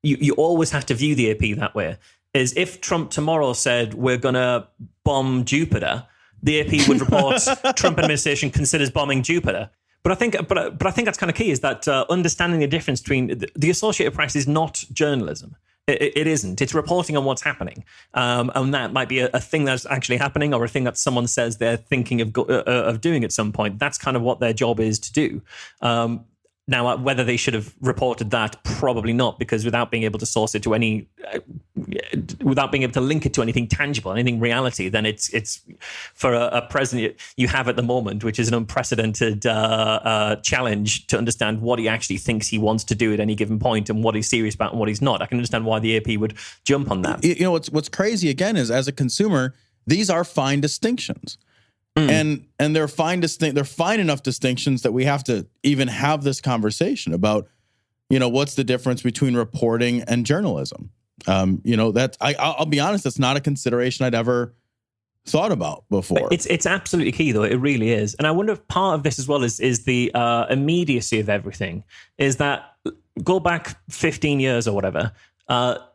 You always have to view the AP that way. Is if Trump tomorrow said we're going to bomb Jupiter, the AP would report Trump administration considers bombing Jupiter. But I think that's kind of key, is that understanding the difference between the Associated Press is not journalism. It isn't. It's reporting on what's happening, and that might be a thing that's actually happening, or a thing that someone says they're thinking of doing at some point. That's kind of what their job is to do. Now, whether they should have reported that, probably not, because without being able to source it to without being able to link it to anything tangible, anything reality, then it's for a president you have at the moment, which is an unprecedented challenge to understand what he actually thinks he wants to do at any given point, and what he's serious about and what he's not. I can understand why the AP would jump on that. You know, what's crazy again is, as a consumer, these are fine distinctions. And they're fine enough distinctions that we have to even have this conversation about, what's the difference between reporting and journalism? I'll be honest, that's not a consideration I'd ever thought about before. But it's absolutely key, though. It really is. And I wonder if part of this as well is the immediacy of everything. Is that, go back 15 years or whatever,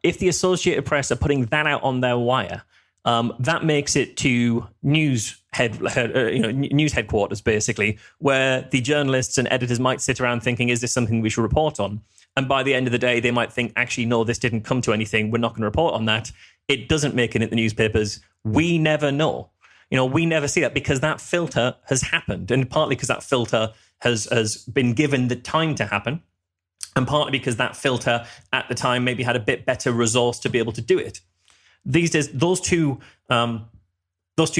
if the Associated Press are putting that out on their wire, that makes it to news headquarters, basically, where the journalists and editors might sit around thinking, is this something we should report on? And by the end of the day, they might think, actually, no, this didn't come to anything. We're not going to report on that. It doesn't make it in the newspapers. We never know. We never see that, because that filter has happened. And partly because that filter has been given the time to happen. And partly because that filter at the time maybe had a bit better resource to be able to do it. These days, those two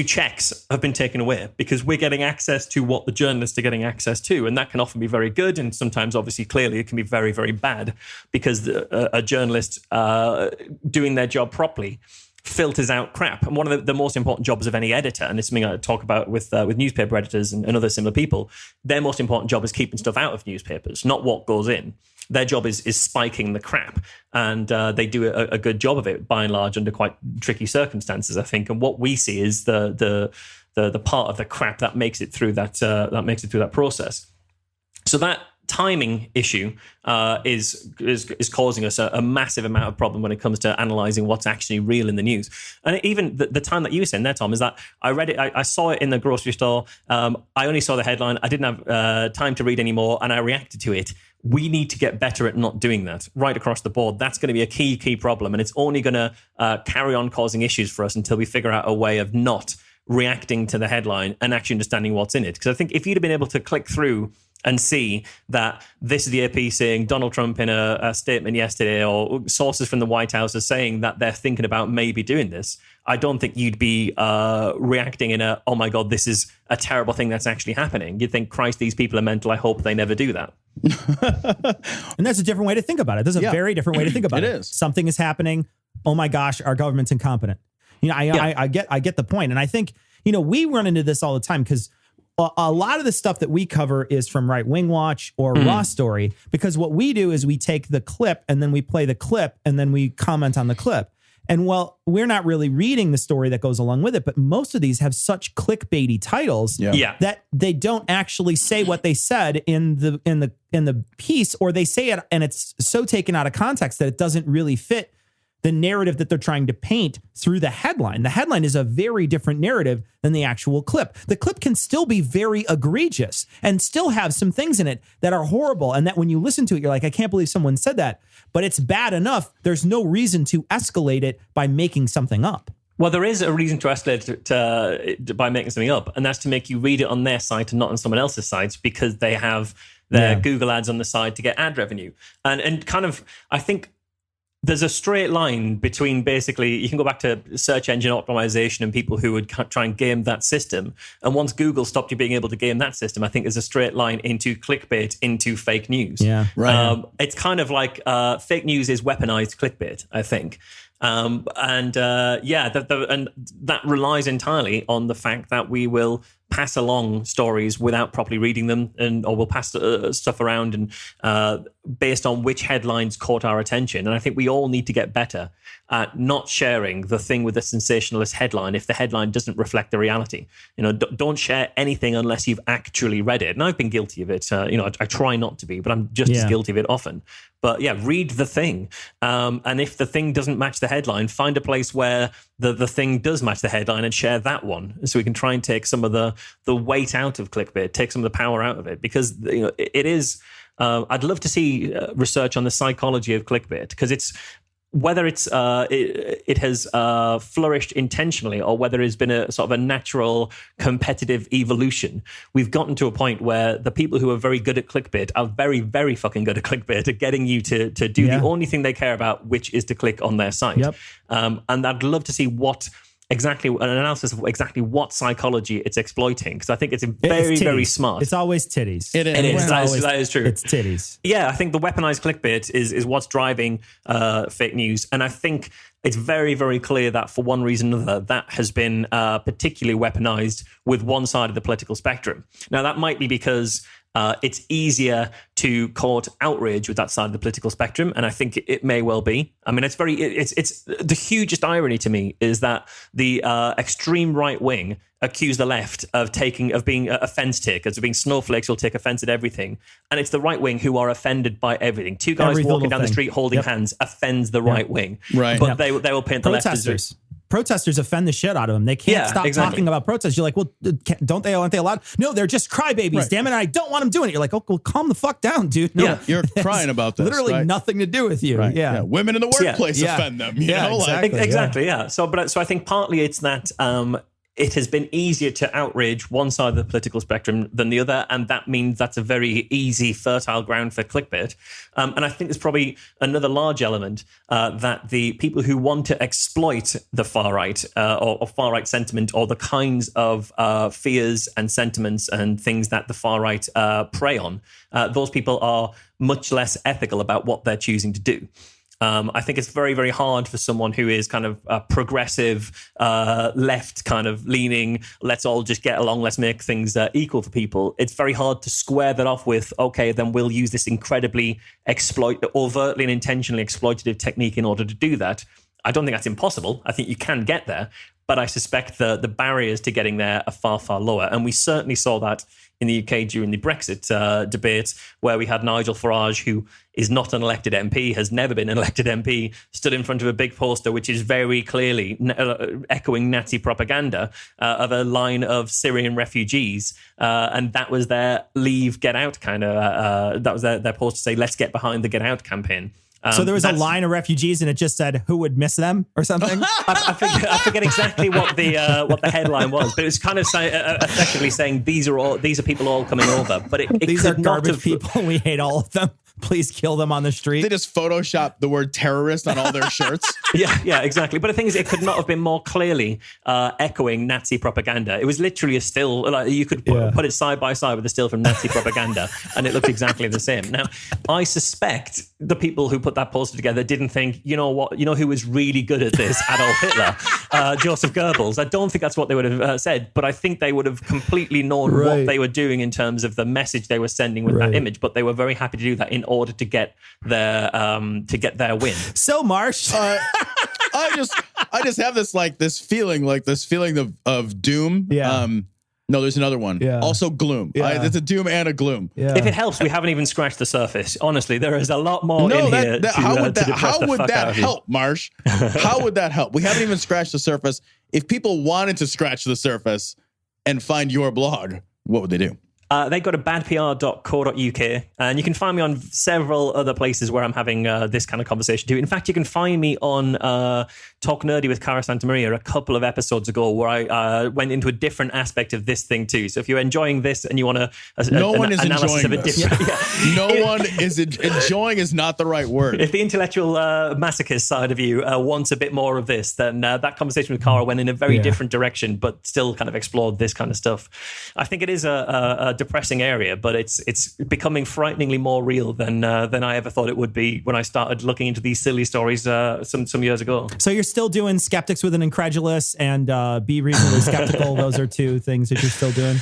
checks have been taken away, because we're getting access to what the journalists are getting access to, and that can often be very good, and sometimes, obviously, clearly, it can be very, very bad, because a journalist doing their job properly filters out crap. And one of the most important jobs of any editor, and it's something I talk about with newspaper editors and other similar people, their most important job is keeping stuff out of newspapers, not what goes in. Their job is spiking the crap, and they do a good job of it, by and large, under quite tricky circumstances, I think. And what we see is the part of the crap that makes it through that process. So that timing issue is causing us a massive amount of problem when it comes to analysing what's actually real in the news. And even the time that you were saying there, Tom, is that I read it, I saw it in the grocery store. I only saw the headline. I didn't have time to read anymore, and I reacted to it. We need to get better at not doing that right across the board. That's going to be a key problem, and it's only going to carry on causing issues for us until we figure out a way of not reacting to the headline and actually understanding what's in it. Because I think if you'd have been able to click through and see that this is the AP saying Donald Trump in a statement yesterday, or sources from the White House are saying that they're thinking about maybe doing this, I don't think you'd be reacting in a, oh my God, this is a terrible thing that's actually happening. You'd think, Christ, these people are mental. I hope they never do that. And that's a different way to think about it. There's a very different way to think about it. It is. Something is happening. Oh my gosh, our government's incompetent. I get the point. And I think, we run into this all the time, because a lot of the stuff that we cover is from Right Wing Watch or Raw Story, because what we do is we take the clip and then we play the clip and then we comment on the clip. And we're not really reading the story that goes along with it, but most of these have such clickbaity titles that they don't actually say what they said in the piece, or they say it and it's so taken out of context that it doesn't really fit the narrative that they're trying to paint through the headline. The headline is a very different narrative than the actual clip. The clip can still be very egregious and still have some things in it that are horrible, and that when you listen to it, you're like, I can't believe someone said that. But it's bad enough. There's no reason to escalate it by making something up. Well, there is a reason to escalate it by making something up, and that's to make you read it on their site and not on someone else's site, because they have their Google ads on the side to get ad revenue. And kind of, I think there's a straight line between, basically, you can go back to search engine optimization and people who would try and game that system. And once Google stopped you being able to game that system, I think there's a straight line into clickbait, into fake news. Yeah, right. It's kind of like fake news is weaponized clickbait, I think. And that relies entirely on the fact that we will pass along stories without properly reading them, or we'll pass stuff around and based on which headlines caught our attention. And I think we all need to get better at not sharing the thing with a sensationalist headline if the headline doesn't reflect the reality. Don't share anything unless you've actually read it. And I've been guilty of it. I try not to be, but I'm just as guilty of it often. But yeah, read the thing. And if the thing doesn't match the headline, find a place where the thing does match the headline and share that one, so we can try and take some of the weight out of clickbait, take some of the power out of it. Because it is, I'd love to see research on the psychology of clickbait, because it's, whether it has flourished intentionally or whether it's been a sort of a natural competitive evolution, we've gotten to a point where the people who are very good at clickbait are very, very fucking good at clickbait, at getting you to do the only thing they care about, which is to click on their site. Yep. And I'd love to see an analysis of exactly what psychology it's exploiting, because I think it's very smart. It's always titties. It is. That is true. It's titties. Yeah, I think the weaponized clickbait is what's driving fake news, and I think it's very, very clear that for one reason or another, that has been particularly weaponized with one side of the political spectrum. Now, that might be because it's easier to court outrage with that side of the political spectrum, and I think it may well be. I mean, it's the hugest irony to me is that the extreme right wing accuse the left of being offense takers, of being snowflakes who'll take offense at everything, and it's the right wing who are offended by everything. Two guys walking down the street holding hands offends the right wing, right? But they will paint the left as protesters offend the shit out of them. They can't stop talking about protests. You're like, well, aren't they allowed? No, they're just crybabies, damn it. And I don't want them doing it. You're like, oh, well, calm the fuck down, dude. No, you're crying about this. Literally nothing to do with you. Right. Yeah. Women in the workplace offend them. You know? Exactly. Yeah. So I think partly it's that it has been easier to outrage one side of the political spectrum than the other, and that means that's a very easy, fertile ground for clickbait. And I think there's probably another large element that the people who want to exploit the far right or far right sentiment, or the kinds of fears and sentiments and things that the far right prey on, those people are much less ethical about what they're choosing to do. I think it's very, very hard for someone who is kind of a progressive, left kind of leaning, let's all just get along, let's make things equal for people. It's very hard to square that off with, okay, then we'll use this incredibly overtly and intentionally exploitative technique in order to do that. I don't think that's impossible. I think you can get there, but I suspect the barriers to getting there are far, far lower. And we certainly saw that in the UK during the Brexit debate, where we had Nigel Farage, who is not an elected MP, has never been an elected MP, stood in front of a big poster which is very clearly echoing Nazi propaganda of a line of Syrian refugees. And that was their leave, get out kind of, that was their poster to say, let's get behind the get out campaign. So there was a line of refugees, and it just said, "Who would miss them?" or something. I forget exactly what the headline was, but it was kind of effectively saying these are people all coming over. But these are garbage people. We hate all of them. Please kill them on the street. They just photoshopped the word terrorist on all their shirts. Yeah, exactly. But the thing is, it could not have been more clearly echoing Nazi propaganda. It was literally a still. Like, you could put it side by side with a still from Nazi propaganda, and it looked exactly the same. Now, I suspect the people who put that poster together didn't think, you know what, who was really good at this? Adolf Hitler, Joseph Goebbels. I don't think that's what they would have said, but I think they would have completely known what they were doing in terms of the message they were sending with that image. But they were very happy to do that in order to get their win. So, Marsh, I just have this feeling of doom. Yeah. No, there's another one. Yeah. Also gloom. Yeah. There's a doom and a gloom. Yeah. If it helps, we haven't even scratched the surface. Honestly, there is a lot more in here. How would that help, Marsh? How would that help? We haven't even scratched the surface. If people wanted to scratch the surface and find your blog, what would they do? They go to badpr.co.uk, and you can find me on several other places where I'm having this kind of conversation too. In fact, you can find me on Talk Nerdy with Cara Santamaria a couple of episodes ago, where I went into a different aspect of this thing too. So if you're enjoying this and you want no one is enjoying this. No one is enjoying is not the right word. If the intellectual masochist side of you wants a bit more of this, then that conversation with Cara went in a very different direction, but still kind of explored this kind of stuff. I think it is a depressing area, but it's becoming frighteningly more real than I ever thought it would be when I started looking into these silly stories some years ago. So you're still doing Skeptics with an Incredulous and Be Reasonably Skeptical. Those are two things that you're still doing.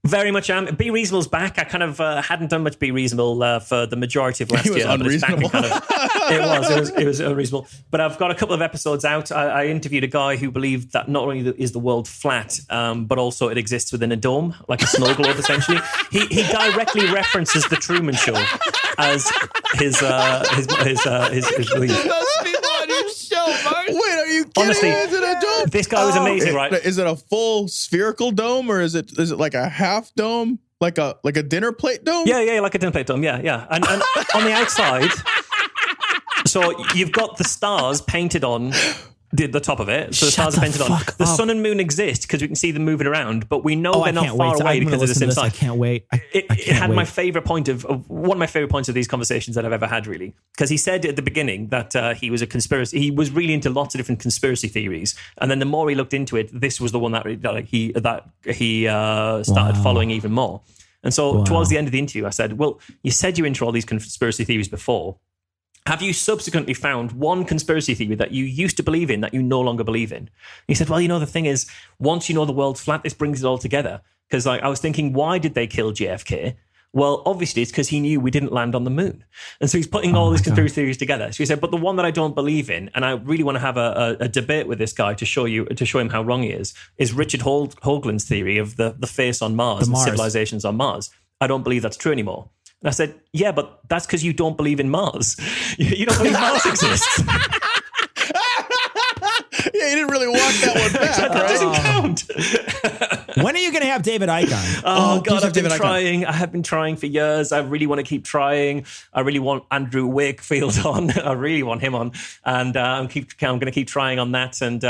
Very much am. Be Reasonable's back. I kind of hadn't done much Be Reasonable for the majority of last year. Unreasonable. But it's back it was unreasonable. But I've got a couple of episodes out. I interviewed a guy who believed that not only is the world flat, but also it exists within a dome, like a snow globe, essentially. He directly references the Truman Show as his belief. Wait, are you kidding? Honestly, Is it a dome? This guy was amazing, right? Is it a full spherical dome, or is it like a half dome, like a dinner plate dome? Yeah, like a dinner plate dome. Yeah. And on the outside, so you've got the stars painted on the top of it. So the stars are painted on. The sun and moon exist because we can see them moving around, but we know they're not far away because of the same size. I can't wait. It had my favorite point of one of my favorite points of these conversations that I've ever had, really, because he said at the beginning that he was a conspiracy. He was really into lots of different conspiracy theories, and then the more he looked into it, this was the one that he started following even more. And so towards the end of the interview, I said, "Well, you said you're into all these conspiracy theories before. Have you subsequently found one conspiracy theory that you used to believe in that you no longer believe in?" And he said, "Well, the thing is, once you know the world's flat, this brings it all together." Because I was thinking, why did they kill JFK? Well, obviously, it's because he knew we didn't land on the moon. And so he's putting all these conspiracy theories together. So he said, but the one that I don't believe in, and I really want to have a debate with this guy to show him how wrong he is Richard Hoagland's theory of the face on Mars and civilizations on Mars. I don't believe that's true anymore. And I said, yeah, but that's because you don't believe in Mars. You don't believe Mars exists. Yeah, you didn't really walk that one back. That doesn't count. When are you going to have David Icke on? Oh God, I've been trying. I have been trying for years. I really want to keep trying. I really want Andrew Wakefield on. I really want him on. And I'm going to keep trying on that. And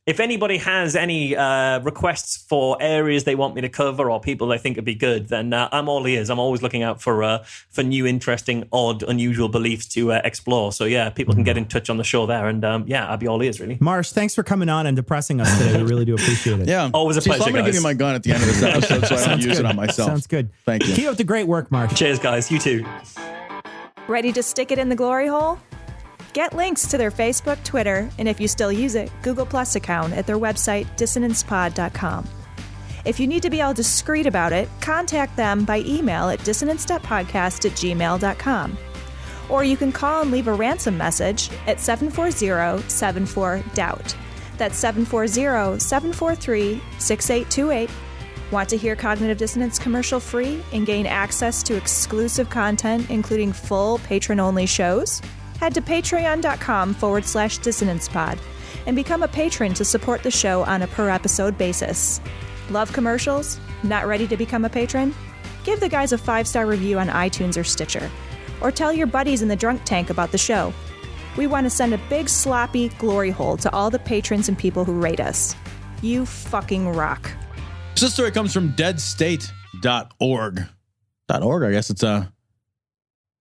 if anybody has any requests for areas they want me to cover or people they think would be good, then I'm all ears. I'm always looking out for new, interesting, odd, unusual beliefs to explore. So yeah, people can get in touch on the show there, and I'll be all ears, really. Marsh, thanks for coming on and depressing us today. We really do appreciate it. Yeah, always a pleasure. So I'm going to give you my gun at the end of this episode, so I don't use it on myself. Sounds good. Thank you. Keep up the great work, Marsh. Cheers, guys. You too. Ready to stick it in the glory hole? Get links to their Facebook, Twitter, and if you still use it, Google Plus account at their website, dissonancepod.com. If you need to be all discreet about it, contact them by email at dissonance.podcast@gmail.com. Or you can call and leave a ransom message at 740-74-DOUBT. That's 740-743-6828. Want to hear Cognitive Dissonance commercial free and gain access to exclusive content, including full patron-only shows? Head to patreon.com/dissonancepod and become a patron to support the show on a per-episode basis. Love commercials? Not ready to become a patron? Give the guys a 5-star review on iTunes or Stitcher. Or tell your buddies in the drunk tank about the show. We want to send a big sloppy glory hole to all the patrons and people who rate us. You fucking rock. This story comes from deadstate.org. .org, I guess it's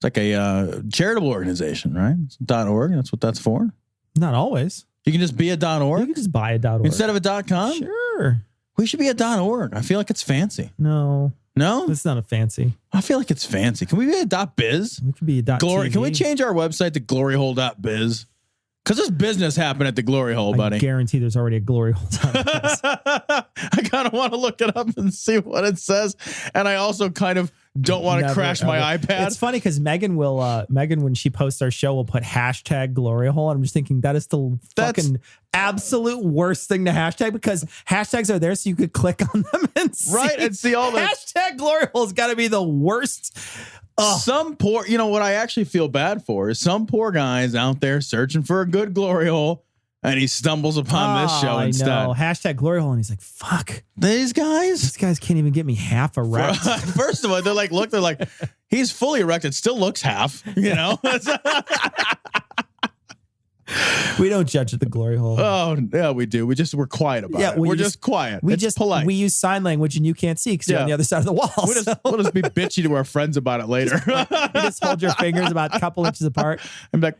like a charitable organization, right? It's .org, that's what that's for. Not always. You can just be a .org? You can just buy a .org. Instead of a .com? Sure. We should be a .org. I feel like it's fancy. No? It's not a fancy. I feel like it's fancy. Can we be a .biz? We could be a Glory. .tv. Can we change our website to gloryhole.biz? Because there's business happening at the Glory Hole, buddy. I guarantee there's already a Glory Hole. I kind of want to look it up and see what it says. And I also kind of don't want to crash my iPad. It's funny because Megan, when she posts our show, will put hashtag Glory Hole. And I'm just thinking that is the fucking absolute worst thing to hashtag, because hashtags are there so you could click on them and see all the hashtag Glory Hole has got to be the worst. Some poor, what I actually feel bad for is some poor guys out there searching for a good glory hole, and he stumbles upon this show I instead. know. Hashtag glory hole. And he's like, fuck. These These guys can't even get me half erect. First of all, they're like, he's fully erected, still looks half, you know? We don't judge at the glory hole. Oh, yeah, we do. We're quiet about it. We're just quiet. It's polite. We use sign language and you can't see because you're on the other side of the wall. We'll just be bitchy to our friends about it later. You just hold your fingers about a couple inches apart. And be like,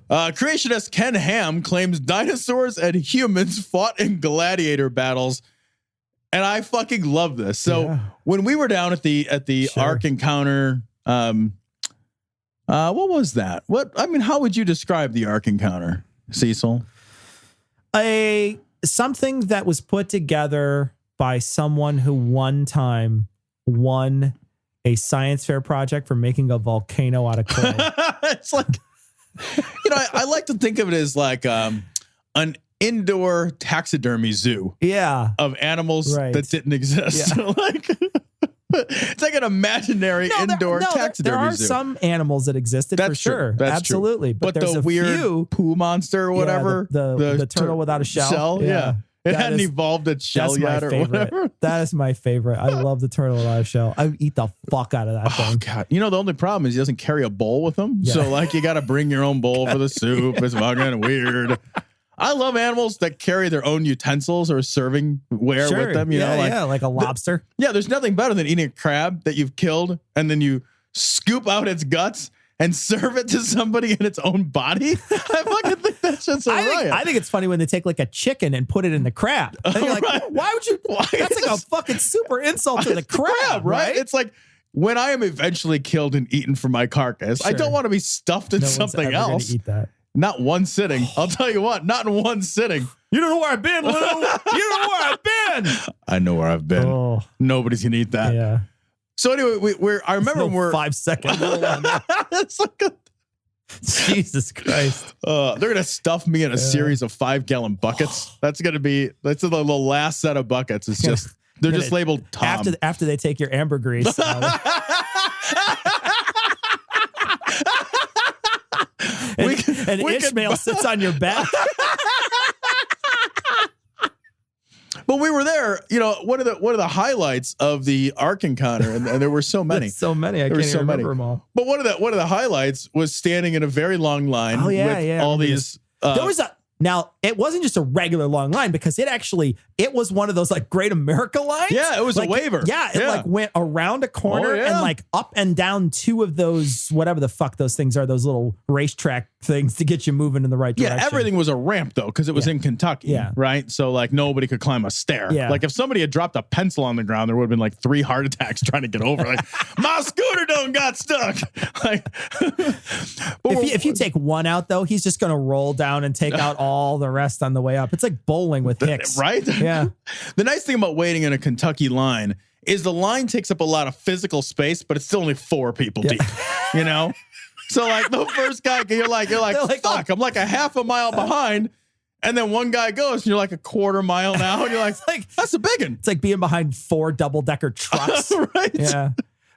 Creationist Ken Ham claims dinosaurs and humans fought in gladiator battles. And I fucking love this. So when we were down at the Ark Encounter, what was that? How would you describe the Ark Encounter, Cecil? Something that was put together by someone who one time won a science fair project for making a volcano out of clay. It's like, I like to think of it as like an indoor taxidermy zoo. Yeah. Of animals that didn't exist. Yeah. It's like an imaginary indoor taxidermy zoo. There are some animals that existed for sure. That's absolutely. True. But there's the weird poo monster or whatever. The turtle without a shell. Yeah. It hadn't evolved its shell yet or whatever. That is my favorite. I love the turtle without a shell. I would eat the fuck out of that thing. Oh, God. The only problem is he doesn't carry a bowl with him. Yeah. So, you got to bring your own bowl for the soup. It's fucking weird. I love animals that carry their own utensils or serving ware with them. You know, like a lobster. There's nothing better than eating a crab that you've killed and then you scoop out its guts and serve it to somebody in its own body. I fucking think that's just I think it's funny when they take like a chicken and put it in the crab. And you're like, why would you? That's like a fucking super insult to the crab, right? It's like, when I am eventually killed and eaten for my carcass, I don't want to be stuffed in something else. Eat that. Not one sitting. I'll tell you what, not in one sitting. You don't know where I've been, Lou. You don't know where I've been. I know where I've been. Oh. Nobody's going to eat that. Yeah. So anyway, I remember we're 5 seconds. It's like Jesus Christ. They're going to stuff me in a series of 5-gallon buckets. That's the last set of buckets. It's just, they're just labeled Tom. After they take your ambergris out. And Ishmael sits on your back. But we were there, one of the highlights of the Ark Encounter, and there were so many. So many, I can't even remember them all. But one of the highlights was standing in a very long line with all these. There was Now, it wasn't just a regular long line because it was one of those like Great America lines. Yeah, it was a waiver. It went around a corner and like up and down two of those, whatever the fuck those things are, those little racetrack things to get you moving in the right direction. Yeah, everything was a ramp though, because it was in Kentucky, right? So like nobody could climb a stair. Yeah. Like if somebody had dropped a pencil on the ground, there would have been like 3 heart attacks trying to get over. Like, my scooter done got stuck. Like, if you take one out though, he's just going to roll down and take out all the rest on the way up. It's like bowling with Hicks. Right? Yeah. The nice thing about waiting in a Kentucky line is the line takes up a lot of physical space, but it's still only 4 people deep, you know? So like the first guy, you're like, fuck, I'm like a half a mile behind. And then one guy goes and you're like a quarter mile now. And you're like, that's a big one. It's like being behind 4 double-decker trucks. Right. Yeah.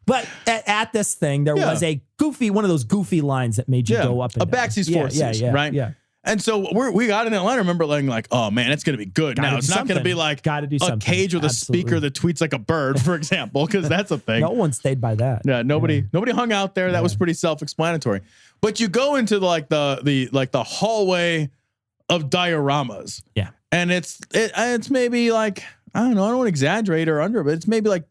But at this thing, there was one of those goofy lines that made you go up and down. A backsies forces, right? Yeah. And so we got in that line. I remember like, oh man, it's going to be good. Now it's not going to be like a cage with a speaker that tweets like a bird, for example, because that's a thing. No one stayed by that. Yeah, nobody hung out there. That was pretty self-explanatory. But you go into like the hallway of dioramas. Yeah, and it's maybe like, I don't know, I don't want to exaggerate or under, but it's maybe like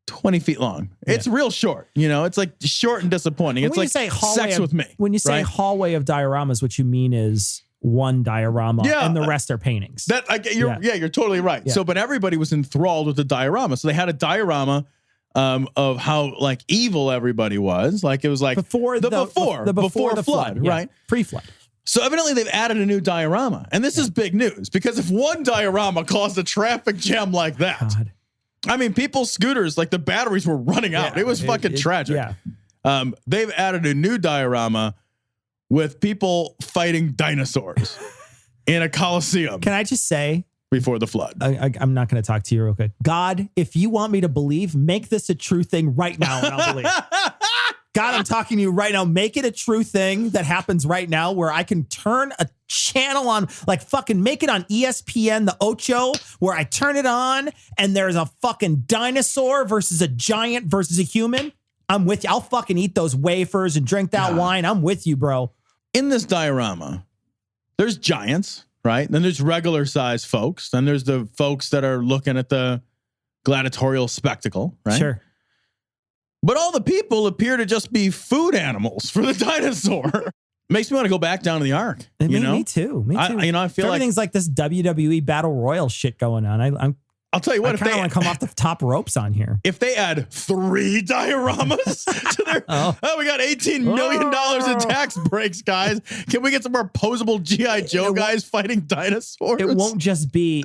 20 feet long. It's real short, you know. It's like short and disappointing. It's like Sex with Me. When you say hallway of dioramas, what you mean is one diorama and the rest are paintings. You're totally right. Yeah. So, but everybody was enthralled with the diorama. So they had a diorama of how like evil everybody was. Like it was like before the flood, right? Pre-flood. So evidently they've added a new diorama, and this is big news because if one diorama caused a traffic jam like that. God. I mean, people's scooters, like the batteries were running out. It was fucking tragic. Yeah. They've added a new diorama with people fighting dinosaurs in a coliseum. Can I just say? Before the flood. I'm not going to talk to you real quick. God, if you want me to believe, make this a true thing right now and I'll believe. God, I'm talking to you right now. Make it a true thing that happens right now where I can turn a channel on, like fucking make it on ESPN, the Ocho, where I turn it on and there's a fucking dinosaur versus a giant versus a human. I'm with you. I'll fucking eat those wafers and drink that wine. I'm with you, bro. In this diorama, there's giants, right? Then there's regular size folks. Then there's the folks that are looking at the gladiatorial spectacle, right? Sure. But all the people appear to just be food animals for the dinosaur. Makes me want to go back down to the Ark. Me too. Me too. I feel everything's like this WWE Battle Royal shit going on. I'll tell you what, I kind of want to come off the top ropes on here. If they add 3 dioramas to their, we got $18 million in tax breaks, guys. Can we get some more posable G.I. Joe guys fighting dinosaurs? It won't just be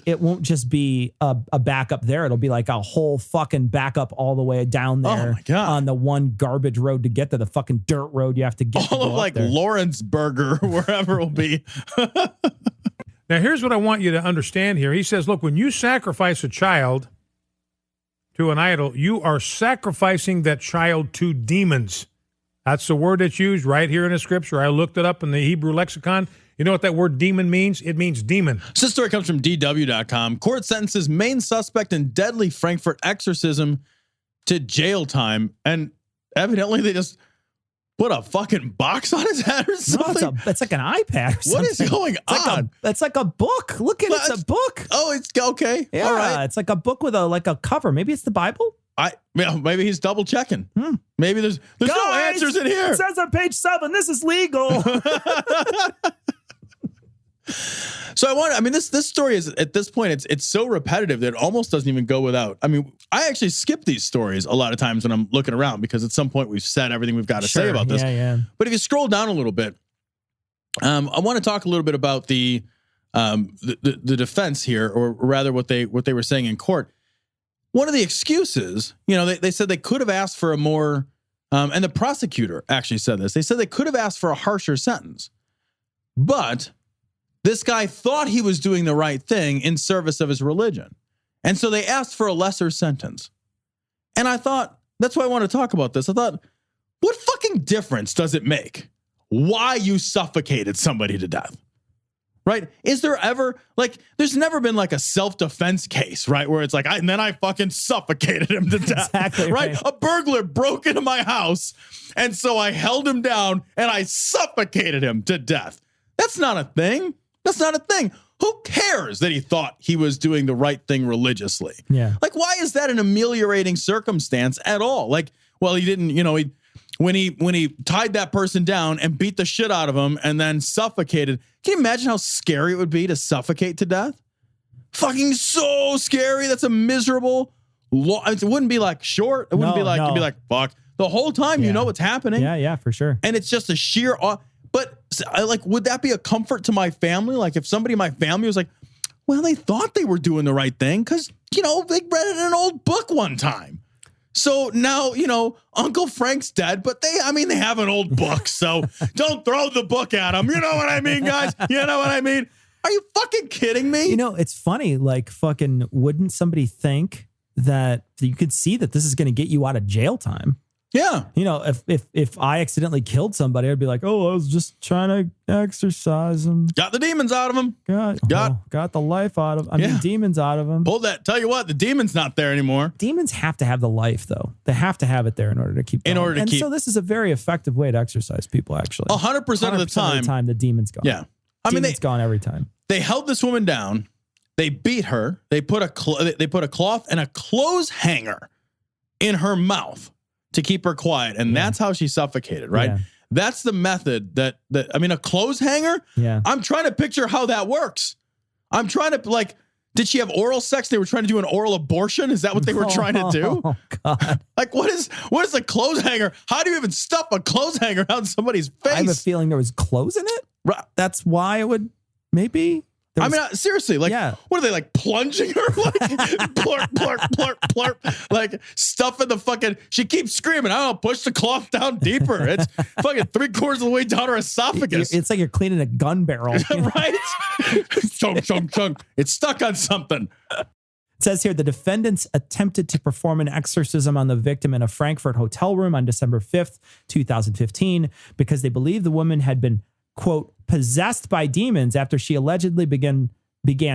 a backup there. It'll be like a whole fucking backup all the way down there on the one garbage road to get to the fucking dirt road you have to get. All of like Lawrenceburger, wherever it'll be. Now, here's what I want you to understand here. He says, look, when you sacrifice a child to an idol, you are sacrificing that child to demons. That's the word that's used right here in the scripture. I looked it up in the Hebrew lexicon. You know what that word demon means? It means demon. So this story comes from DW.com. Court sentences main suspect in deadly Frankfurt exorcism to jail time. And evidently they just put a fucking box on his head or something. No, it's like an iPad or something. What is going on? It's like a book. Look at it. It's a book. Oh, it's okay. Yeah, all right. It's like a book with a cover. Maybe it's the Bible. Maybe he's double checking. Maybe there's Guys, no answers in here. It says on page 7, this is legal. So this story is, at this point, it's so repetitive that it almost doesn't even go without. I mean, I actually skip these stories a lot of times when I'm looking around because at some point we've said everything we've got to say about this. Yeah. But if you scroll down a little bit, I want to talk a little bit about the defense here, or rather what they were saying in court. One of the excuses, they said they could have asked for a more, and the prosecutor actually said this. They said they could have asked for a harsher sentence, but this guy thought he was doing the right thing in service of his religion. And so they asked for a lesser sentence. And I thought, that's why I want to talk about this. I thought, what fucking difference does it make why you suffocated somebody to death? Right? Is there ever, there's never been like a self-defense case, right? Where it's like, and then I fucking suffocated him to death. Exactly right? A burglar broke into my house, and so I held him down and I suffocated him to death. That's not a thing. That's not a thing. Who cares that he thought he was doing the right thing religiously? Yeah. Why is that an ameliorating circumstance at all? He didn't, when he tied that person down and beat the shit out of him and then suffocated. Can you imagine how scary it would be to suffocate to death? Fucking so scary. That's a miserable. It wouldn't be like short. It wouldn't be like, You'd be like, fuck. The whole time you know what's happening. Yeah, for sure. And it's just a sheer. But would that be a comfort to my family? Like if somebody in my family was like, well, they thought they were doing the right thing because, they read it in an old book one time. So now, Uncle Frank's dead, but they have an old book. So don't throw the book at him. You know what I mean, guys? You know what I mean? Are you fucking kidding me? It's funny. Wouldn't somebody think that you could see that this is going to get you out of jail time? Yeah. If I accidentally killed somebody, I'd be like, oh, I was just trying to exorcise him. Got the demons out of him. Got the life out of him. Demons out of him. Pulled that. Tell you what, the demon's not there anymore. Demons have to have the life, though. They have to have it there in order to keep going. So this is a very effective way to exercise people, actually. 100% of the time. The demon's gone. Yeah. Demon's gone every time. They held this woman down. They beat her. They put a cloth and a clothes hanger in her mouth to keep her quiet. And that's how she suffocated, right? Yeah. That's the method that a clothes hanger? Yeah. I'm trying to picture how that works. I'm trying to, did she have oral sex? They were trying to do an oral abortion? Is that what they were trying to do? Oh, God. What is a clothes hanger? How do you even stuff a clothes hanger on somebody's face? I have a feeling there was clothes in it. Right. That's why it would maybe. Seriously, what are they, plunging her? Plurp, plurp, plurp, plurp, stuff in the fucking, she keeps screaming, I don't know, push the cloth down deeper. It's fucking 3/4 of the way down her esophagus. It's like you're cleaning a gun barrel. Right? Chunk, chunk, chunk. It's stuck on something. It says here, the defendants attempted to perform an exorcism on the victim in a Frankfurt hotel room on December 5th, 2015, because they believed the woman had been, quote, possessed by demons after she allegedly began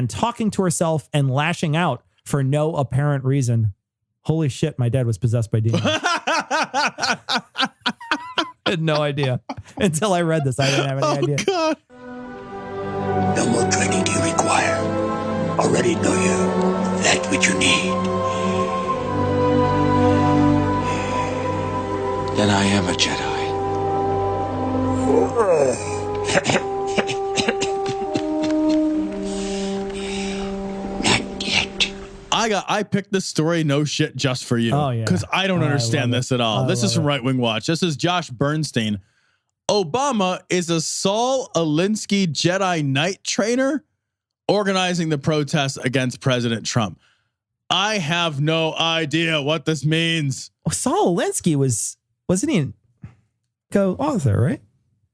talking to herself and lashing out for no apparent reason. Holy shit, my dad was possessed by demons. I had no idea. Until I read this, I didn't have any idea. God. No more training do you require. Already know you. That which you need. Then I am a Jedi. Not yet. I picked this story, no shit, just for you. Oh, yeah. Because I don't understand this at all. This is from Right Wing Watch. This is Josh Bernstein. Obama is a Saul Alinsky Jedi Knight trainer organizing the protests against President Trump. I have no idea what this means. Oh, Saul Alinsky wasn't he a co-author, right?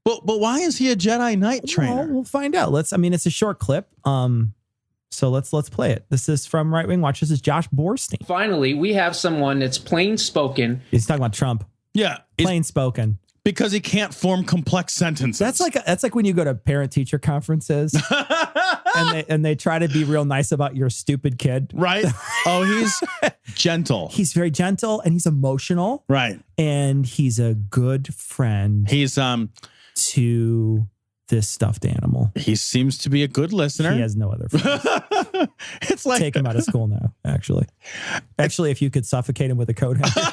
But why is he a Jedi Knight trainer? Well, we'll find out. It's a short clip. So let's play it. This is from Right Wing Watch. This is Josh Bernstein. Finally, we have someone that's plain spoken. He's talking about Trump. Yeah, Plain spoken. Because he can't form complex sentences. That's like when you go to parent teacher conferences and they try to be real nice about your stupid kid. Right. Oh, he's gentle. He's very gentle and he's emotional. Right. And he's a good friend. He's to this stuffed animal. He seems to be a good listener. He has no other friends. It's like take him out of school now, actually. Actually, if you could suffocate him with a coat hanger.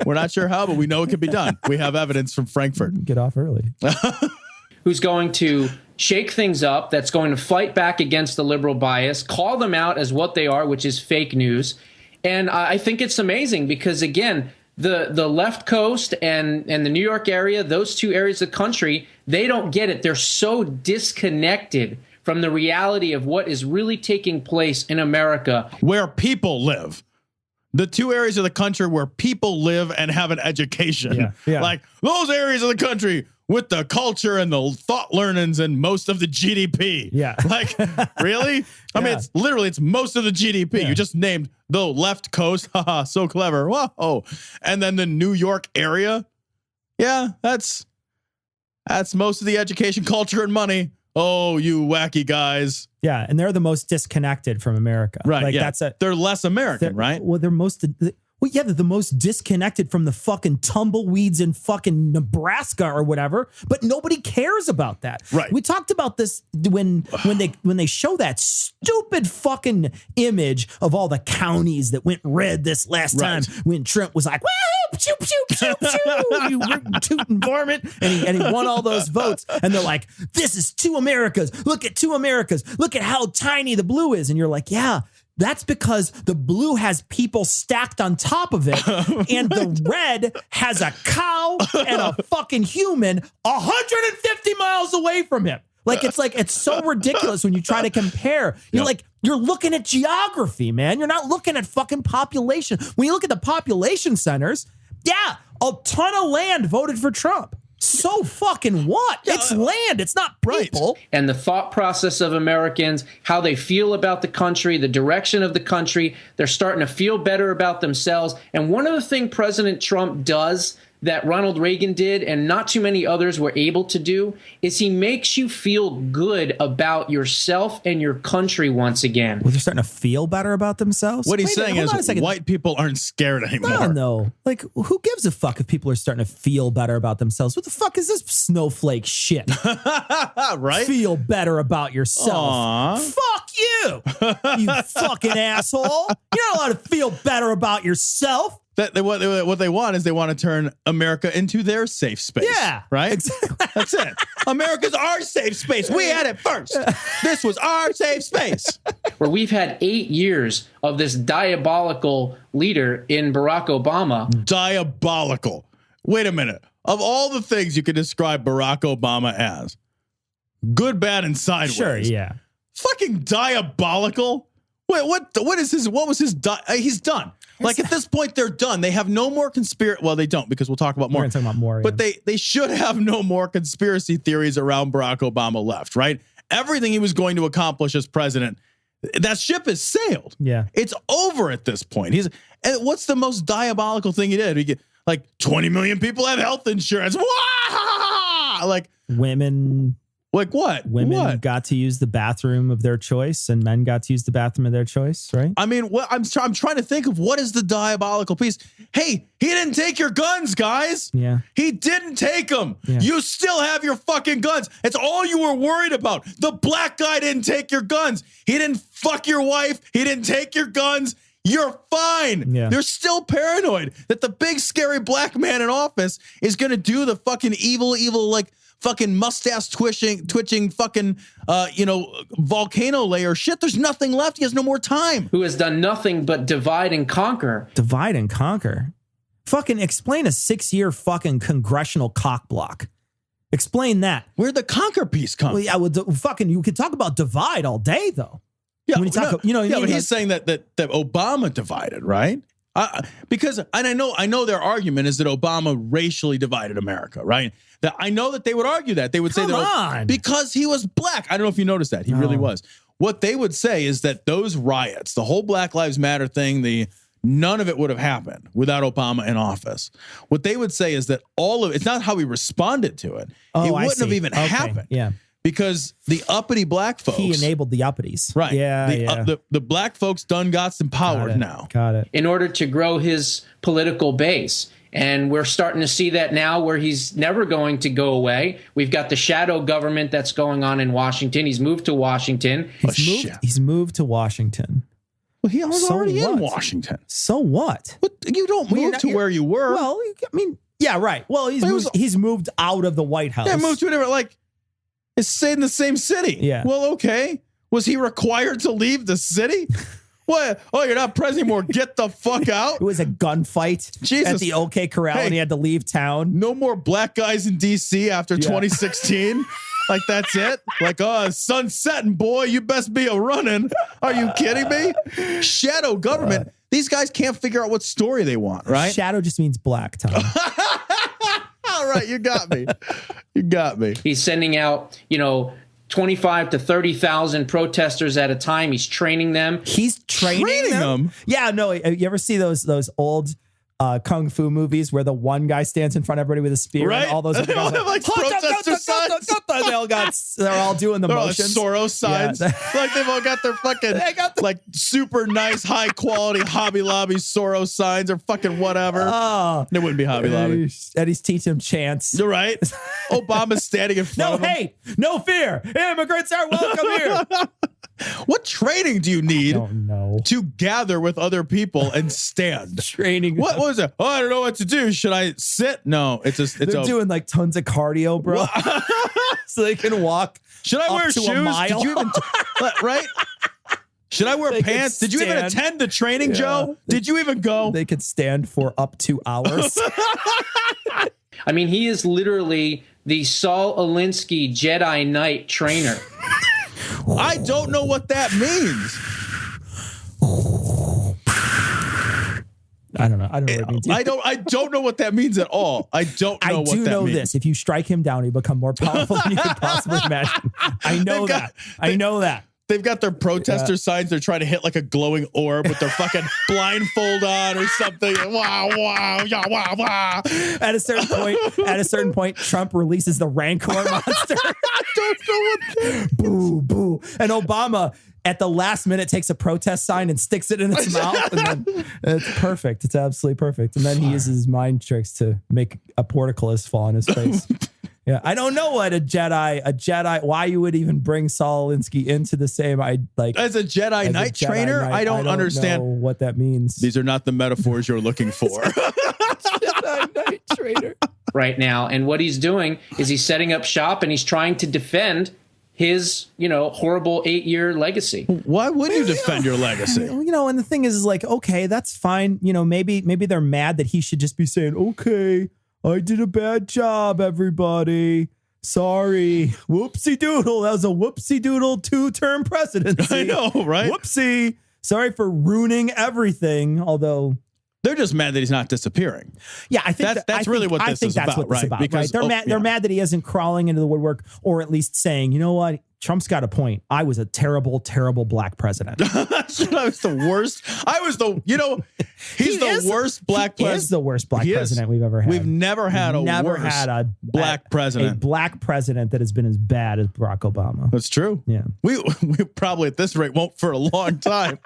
We're not sure how, but we know it can be done. We have evidence from Frankfurt. Get off early. Who's going to shake things up, that's going to fight back against the liberal bias, call them out as what they are, which is fake news. And I think it's amazing because, again, the left coast and the New York area, those two areas of the country, they don't get it. They're so disconnected from the reality of what is really taking place in America. Where people live. The two areas of the country where people live and have an education. Yeah. Like those areas of the country with the culture and the thought learnings and most of the GDP. Yeah. Like, really? I mean, it's most of the GDP. Yeah. You just named the left coast. Haha, so clever. Whoa. And then the New York area. Yeah, that's most of the education, culture, and money. Oh, you wacky guys. Yeah, and they're the most disconnected from America. Right, like yeah. They're less American, right? Well, they're the most disconnected from the fucking tumbleweeds in fucking Nebraska or whatever, but nobody cares about that. Right. We talked about this when they show that stupid fucking image of all the counties that went red this last time when Trump was like, woo, pew, pew, pew, pew, you tootin' varmint, and he won all those votes, and they're like, this is two Americas. Look at two Americas. Look at how tiny the blue is. And you're like, yeah, that's because the blue has people stacked on top of it, and the red has a cow and a fucking human 150 miles away from him. It's so ridiculous when you try to compare. You're looking at geography, man. You're not looking at fucking population. When you look at the population centers, a ton of land voted for Trump. So fucking what? It's land. It's not people. Right. And the thought process of Americans, how they feel about the country, the direction of the country, they're starting to feel better about themselves. And one of the things President Trump does that Ronald Reagan did and not too many others were able to do is he makes you feel good about yourself and your country once again. Well, they're starting to feel better about themselves? What he's saying is white people aren't scared anymore. No. Like, who gives a fuck if people are starting to feel better about themselves? What the fuck is this snowflake shit? Right? Feel better about yourself. Aww. Fuck you, you fucking asshole. You're not allowed to feel better about yourself. What they want is they want to turn America into their safe space. Yeah. Right? Exactly. That's it. America's our safe space. We had it first. This was our safe space. Where we've had 8 years of this diabolical leader in Barack Obama. Diabolical. Wait a minute. Of all the things you could describe Barack Obama as, good, bad, and sideways. Sure, yeah. Fucking diabolical? Wait, what is his, what was his, he's done. Like at this point, they're done. They have no more conspiracy. Well, they don't because we'll talk about more. We're going to talk about more. But they should have no more conspiracy theories around Barack Obama left, right? Everything he was going to accomplish as president, that ship has sailed. Yeah. It's over at this point. And what's the most diabolical thing he did? He get like 20 million people have health insurance. Wah! Like women. Like what? Women got to use the bathroom of their choice, and men got to use the bathroom of their choice, right? I mean, I'm trying to think of what is the diabolical piece. Hey, he didn't take your guns, guys. Yeah. He didn't take them. Yeah. You still have your fucking guns. It's all you were worried about. The black guy didn't take your guns. He didn't fuck your wife. He didn't take your guns. You're fine. Yeah. They're still paranoid that the big scary black man in office is going to do the fucking evil, like fucking mustache twitching fucking, volcano layer shit. There's nothing left. He has no more time. Who has done nothing but divide and conquer. Divide and conquer. Fucking explain a 6-year fucking congressional cock block. Explain that. Where'd the conquer piece come? Well, yeah, you could talk about divide all day, though. Yeah, when you talk, but he's saying that Obama divided, right? Because I know their argument is that Obama racially divided America, right? That I know that they would argue that. They would say that because he was black. I don't know if you noticed that. He really was. What they would say is that those riots, the whole Black Lives Matter thing, none of it would have happened without Obama in office. What they would say is that it's not how he responded to it. It wouldn't have even happened. Yeah. Because the uppity black folks. He enabled the uppities. Right. Yeah. The black folks done got some power now. Got it. In order to grow his political base. And we're starting to see that now where he's never going to go away. We've got the shadow government that's going on in Washington. He's moved to Washington. He's moved to Washington. Well, he was already in Washington. So what? You don't move to where you were. Well, I mean, yeah, right. Well, he's moved out of the White House. Yeah, moved to a different, it's stayed in the same city. Yeah. Well, okay. Was he required to leave the city? What? Oh, you're not president anymore. Get the fuck out. It was a gunfight at the OK Corral, and he had to leave town. No more black guys in D.C. after 2016. Like, that's it? Like, sun's setting, boy. You best be a running. Are you kidding me? Shadow government. These guys can't figure out what story they want, right? Shadow just means black, Tom. All right, you got me. You got me. He's sending out, 25 to 30,000 protesters at a time. He's training them. He's training them? Yeah, no. You ever see those old kung fu movies where the one guy stands in front of everybody with a spear, right? And all those other guys like protester signs. They're all doing the motions. Soros signs. Yeah. Like they've all got their fucking like super nice, high quality Hobby Lobby Soros signs or fucking whatever. Oh, it wouldn't be Hobby Lobby. And he's teaching them chants. You're right. Obama's standing in front of him. No hate, no fear. Immigrants are welcome here. What training do you need to gather with other people and stand? Training. What was it? Oh, I don't know what to do. Should I sit? No, they're doing like tons of cardio, bro. So they can walk. Should I wear shoes? Did you even right? Should I wear pants? Did you even attend the training, Joe? Did you even go? They could stand for up to hours. I mean, he is literally the Saul Alinsky Jedi Knight trainer. I don't know what that means. I don't know. I don't know what it means. I don't know what that means at all. I don't know what that means. I do know this. If you strike him down, he'll become more powerful than you could possibly imagine. I know that. I know that. They've got their protester signs. They're trying to hit like a glowing orb with their fucking blindfold on or something. Wow, wow, yeah, wow, wow. At a certain point, Trump releases the Rancor monster. I don't know what that boo, boo. And Obama, at the last minute, takes a protest sign and sticks it in its mouth. And then it's perfect. It's absolutely perfect. And then he uses his mind tricks to make a portcullis fall on his face. Yeah, I don't know what a Jedi, why you would even bring Saul Alinsky into the same, as a Jedi Knight trainer. I don't understand what that means. These are not the metaphors you're looking for. Jedi Knight trainer. Right now. And what he's doing is he's setting up shop and he's trying to defend his, horrible 8-year legacy. Why would you defend your legacy? And the thing is like, okay, that's fine. Maybe they're mad that he should just be saying, okay, I did a bad job, everybody. Sorry. Whoopsie doodle. That was a whoopsie doodle 2-term presidency. I know, right? Whoopsie. Sorry for ruining everything. Although They're just mad that he's not disappearing. Yeah, I think that's really what this is about, right? Because they're mad that he isn't crawling into the woodwork, or at least saying, you know what, Trump's got a point. I was a terrible, terrible black president. I was the worst. He's the worst black president. He is the worst black president we've ever had. We've never had a black president. A black president that has been as bad as Barack Obama. That's true. Yeah. We probably at this rate won't for a long time.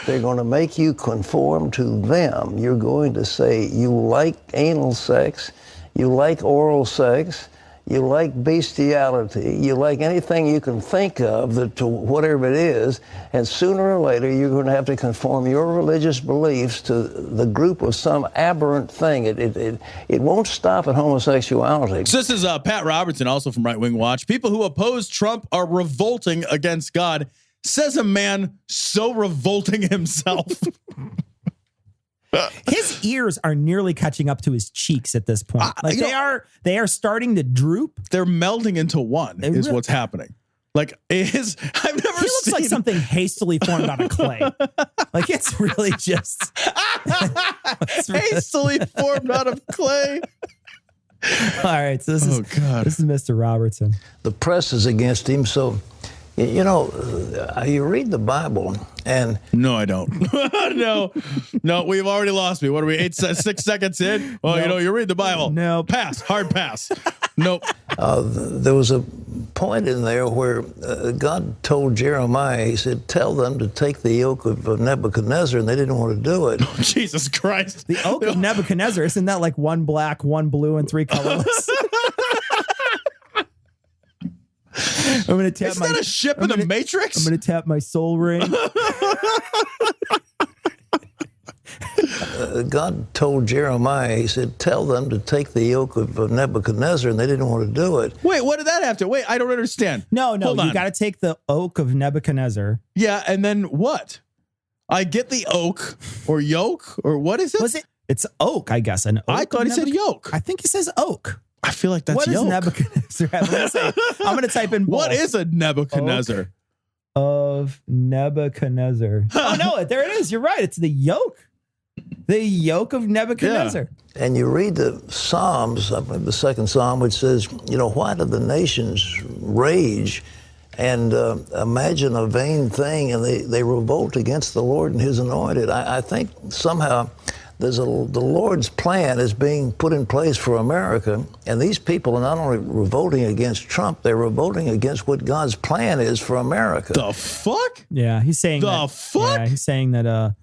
They're going to make you conform to them. You're going to say you like anal sex, you like oral sex, you like bestiality, you like anything you can think of to whatever it is, and sooner or later you're going to have to conform your religious beliefs to the group of some aberrant thing. It won't stop at homosexuality. So this is Pat Robertson, also from Right Wing Watch. People who oppose Trump are revolting against God, says a man so revolting himself. His ears are nearly catching up to his cheeks at this point. They are starting to droop. They're melding into one. What's happening. Like I've never seen. He looks like something hastily formed out of clay. Like it's really just hastily formed out of clay. All right, so this is Mr. Robertson. The press is against him, so you read the Bible and no, I don't. no, we've already lost me. What are we? 6 seconds in? Well, no. You read the Bible. No, hard pass. Nope. There was a point in there where God told Jeremiah, he said, tell them to take the yoke of Nebuchadnezzar, and they didn't want to do it. Oh, Jesus Christ. The oak of Nebuchadnezzar, isn't that like one black, one blue, and 3 colorless? I'm going to tap Isn't that a ship in the Matrix? I'm going to tap my soul ring. God told Jeremiah, he said, tell them to take the yoke of Nebuchadnezzar, and they didn't want to do it. Wait, what did that have to? Wait, I don't understand. No, you got to take the oak of Nebuchadnezzar. Yeah, and then what? I get the oak or yoke or what is it? Was it? It's oak, I guess. An oak. I thought he said yoke. I think he says oak. I feel like that's what yoke. Is Nebuchadnezzar? I'm going to type in both. What is a Nebuchadnezzar? Oak of Nebuchadnezzar. Oh, no, there it is. You're right. It's the yoke. The yoke of Nebuchadnezzar. Yeah. And you read the Psalms, I believe the second Psalm, which says, why do the nations rage and imagine a vain thing, and they revolt against the Lord and his anointed? I think somehow the Lord's plan is being put in place for America, and these people are not only revolting against Trump, they're revolting against what God's plan is for America. The fuck? Yeah, he's saying fuck? Yeah, he's saying that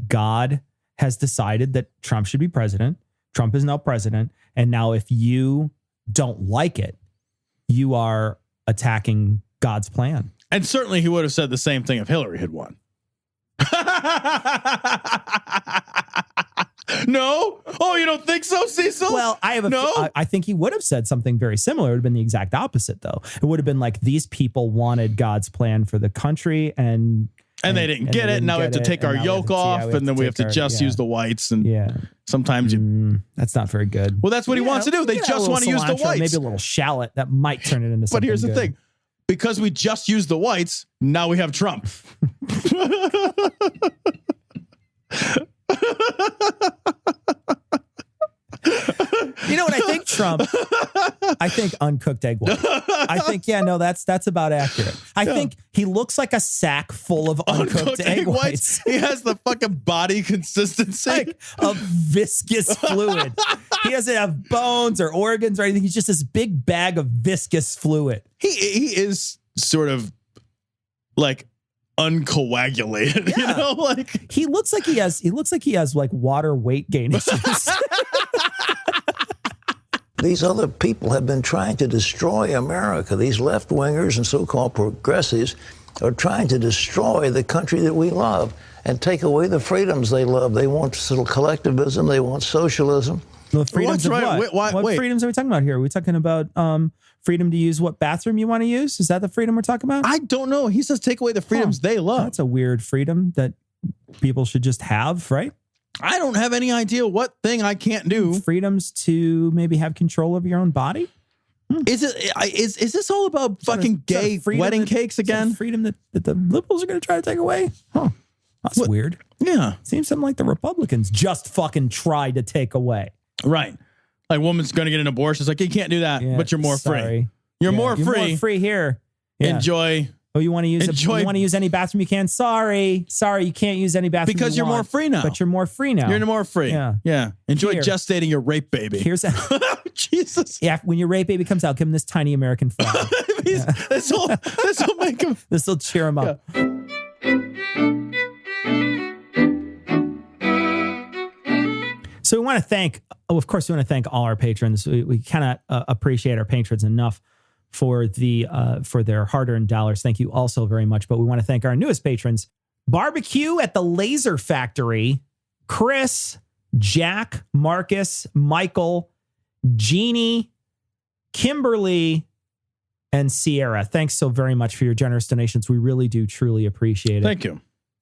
God has decided that Trump should be president. Trump is now president, and now if you don't like it, you are attacking God's plan. And certainly he would have said the same thing if Hillary had won. No? Oh, you don't think so, Cecil? Well, I think he would have said something very similar. It would have been the exact opposite, though. It would have been like, these people wanted God's plan for the country, and they didn't get it. Now we have to take our yoke off, and then we have to just use the whites. And sometimes that's not very good. Well, that's what he wants to do. They just want to use the whites. Maybe a little shallot that might turn it into something. But here's the thing. Because we just used the whites, now we have Trump. You know what I think, Trump? I think uncooked egg white. I think, that's about accurate. I think he looks like a sack full of uncooked egg whites. He has the fucking body consistency. Like of viscous fluid. He doesn't have bones or organs or anything. He's just this big bag of viscous fluid. He is sort of like uncoagulated, like he looks like he has like water weight gain issues. These other people have been trying to destroy America. These left-wingers and so-called progressives are trying to destroy the country that we love and take away the freedoms they love. They want collectivism. They want socialism. The freedoms of what? What freedoms are we talking about here? Are we talking about freedom to use what bathroom you want to use? Is that the freedom we're talking about? I don't know. He says take away the freedoms they love. That's a weird freedom that people should just have, right? I don't have any idea what thing I can't do. Freedoms to maybe have control of your own body? Is this all about fucking gay wedding cakes again? Freedom that the liberals are going to try to take away? Huh. That's weird. Yeah. Seems something like the Republicans just fucking tried to take away. Right. Like, woman's going to get an abortion. It's like, you can't do that, but you're more free. You're more free. More free here. Yeah. Enjoy. Oh, you want to use any bathroom you can? Sorry, you can't use any bathroom because you're more free now. But you're more free now. You're more free. Yeah. Enjoy gestating your rape baby. Here's Jesus. Yeah, when your rape baby comes out, give him this tiny American flag. This will make him. This will cheer him up. So we want to thank, of course, we want to thank all our patrons. We cannot appreciate our patrons enough for their hard-earned dollars. Thank you also very much. But we want to thank our newest patrons: Barbecue at the Laser Factory, Chris, Jack, Marcus, Michael, Jeannie, Kimberly, and Sierra. Thanks so very much for your generous donations. We really do truly appreciate it. Thank you.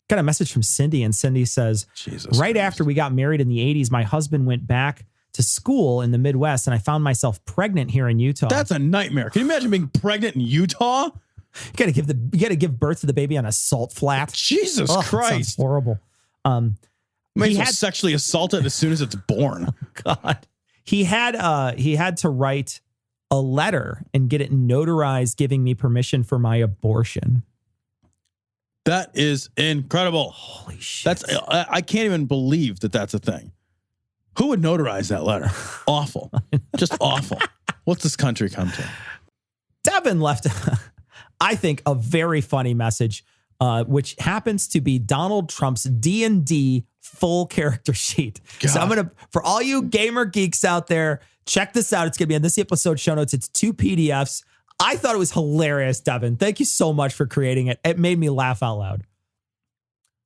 Got a message from Cindy, and Cindy says, right after we got married in the 80s, my husband went back to school in the Midwest, and I found myself pregnant here in Utah. That's a nightmare. Can you imagine being pregnant in Utah? You got to give birth to the baby on a salt flat. Jesus Christ. Sounds horrible. He was sexually assaulted as soon as it's born. Oh, God. He had to write a letter and get it notarized, giving me permission for my abortion. That is incredible. Holy shit. I can't even believe that that's a thing. Who would notarize that letter? Awful. Just awful. What's this country come to? Devin left, I think, a very funny message, which happens to be Donald Trump's D&D full character sheet. God. So I'm going to, for all you gamer geeks out there, check this out. It's going to be in this episode show notes. It's 2 PDFs. I thought it was hilarious, Devin. Thank you so much for creating it. It made me laugh out loud.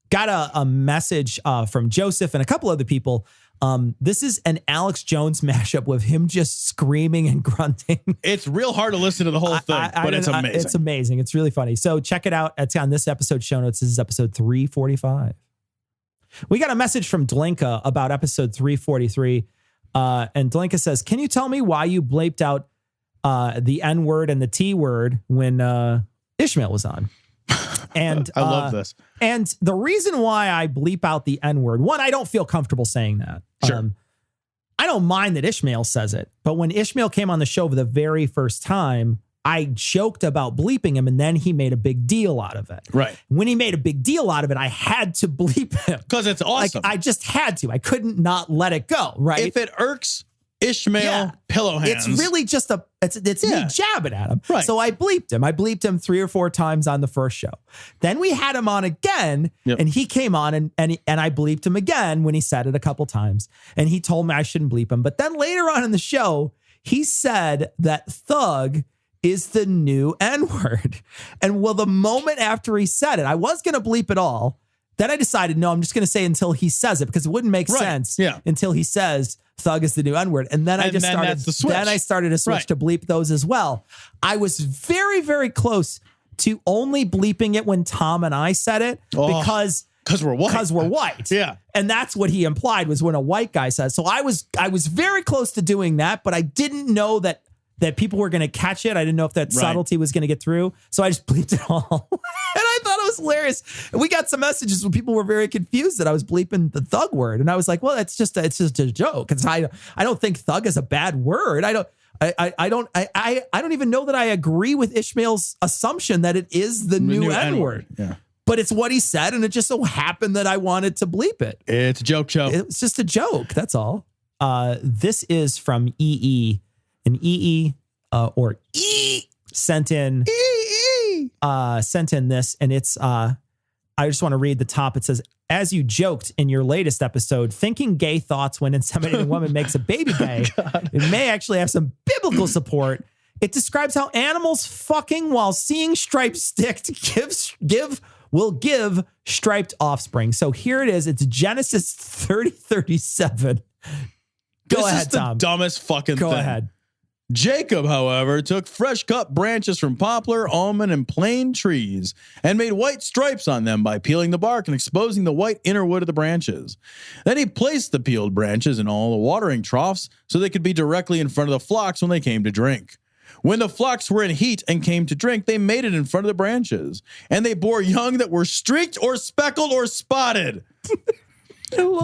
Got a message from Joseph and a couple other people. This is an Alex Jones mashup with him just screaming and grunting. It's real hard to listen to the whole thing, but it's amazing. It's amazing. It's really funny. So check it out. It's on this episode show notes. This is episode 345. We got a message from Dlinka about episode 343. And Dlinka says, can you tell me why you bleeped out the N word and the T word when Ishmael was on? And I love this. And the reason why I bleep out the N word, one, I don't feel comfortable saying that. Sure. I don't mind that Ishmael says it, but when Ishmael came on the show for the very first time, I joked about bleeping him, and then he made a big deal out of it. Right. When he made a big deal out of it, I had to bleep him. Because it's awesome. Like, I just had to. I couldn't not let it go, right? If it irks Ishmael pillow hands. It's really just it's me jabbing at him. Right. So I bleeped him. I bleeped him 3 or 4 times on the first show. Then we had him on again, and he came on and I bleeped him again when he said it a couple times. And he told me I shouldn't bleep him. But then later on in the show, he said that thug is the new N-word. And well, the moment after he said it, I was going to bleep it all. Then I decided, no, I'm just going to say until he says it, because it wouldn't make sense until he says thug is the new N-word. And then I started to switch to bleep those as well. I was very, very close to only bleeping it when Tom and I said it because we're white. Because we're white. Yeah. And that's what he implied was when a white guy says. So I was very close to doing that, but I didn't know that people were going to catch it. I didn't know if that subtlety was going to get through. So I just bleeped it all. And I thought it was hilarious. And we got some messages when people were very confused that I was bleeping the thug word. And I was like, well, it's just a joke. I don't think thug is a bad word. I don't even know that I agree with Ishmael's assumption that it is the new N-word. Yeah. But it's what he said, and it just so happened that I wanted to bleep it. It's a joke show. It's just a joke. That's all. This is from EE. And EE sent in this, and it's I just want to read the top. It says, as you joked in your latest episode, thinking gay thoughts when inseminating woman makes a baby gay, it may actually have some biblical support. It describes how animals fucking while seeing striped stick will give striped offspring. So here it is. It's Genesis 30:37. Go ahead, Tom. The dumbest fucking thing. Go ahead. Jacob, however, took fresh cut branches from poplar, almond, and plane trees and made white stripes on them by peeling the bark and exposing the white inner wood of the branches. Then he placed the peeled branches in all the watering troughs so they could be directly in front of the flocks when they came to drink. When the flocks were in heat and came to drink, they mated in front of the branches, and they bore young that were streaked or speckled or spotted.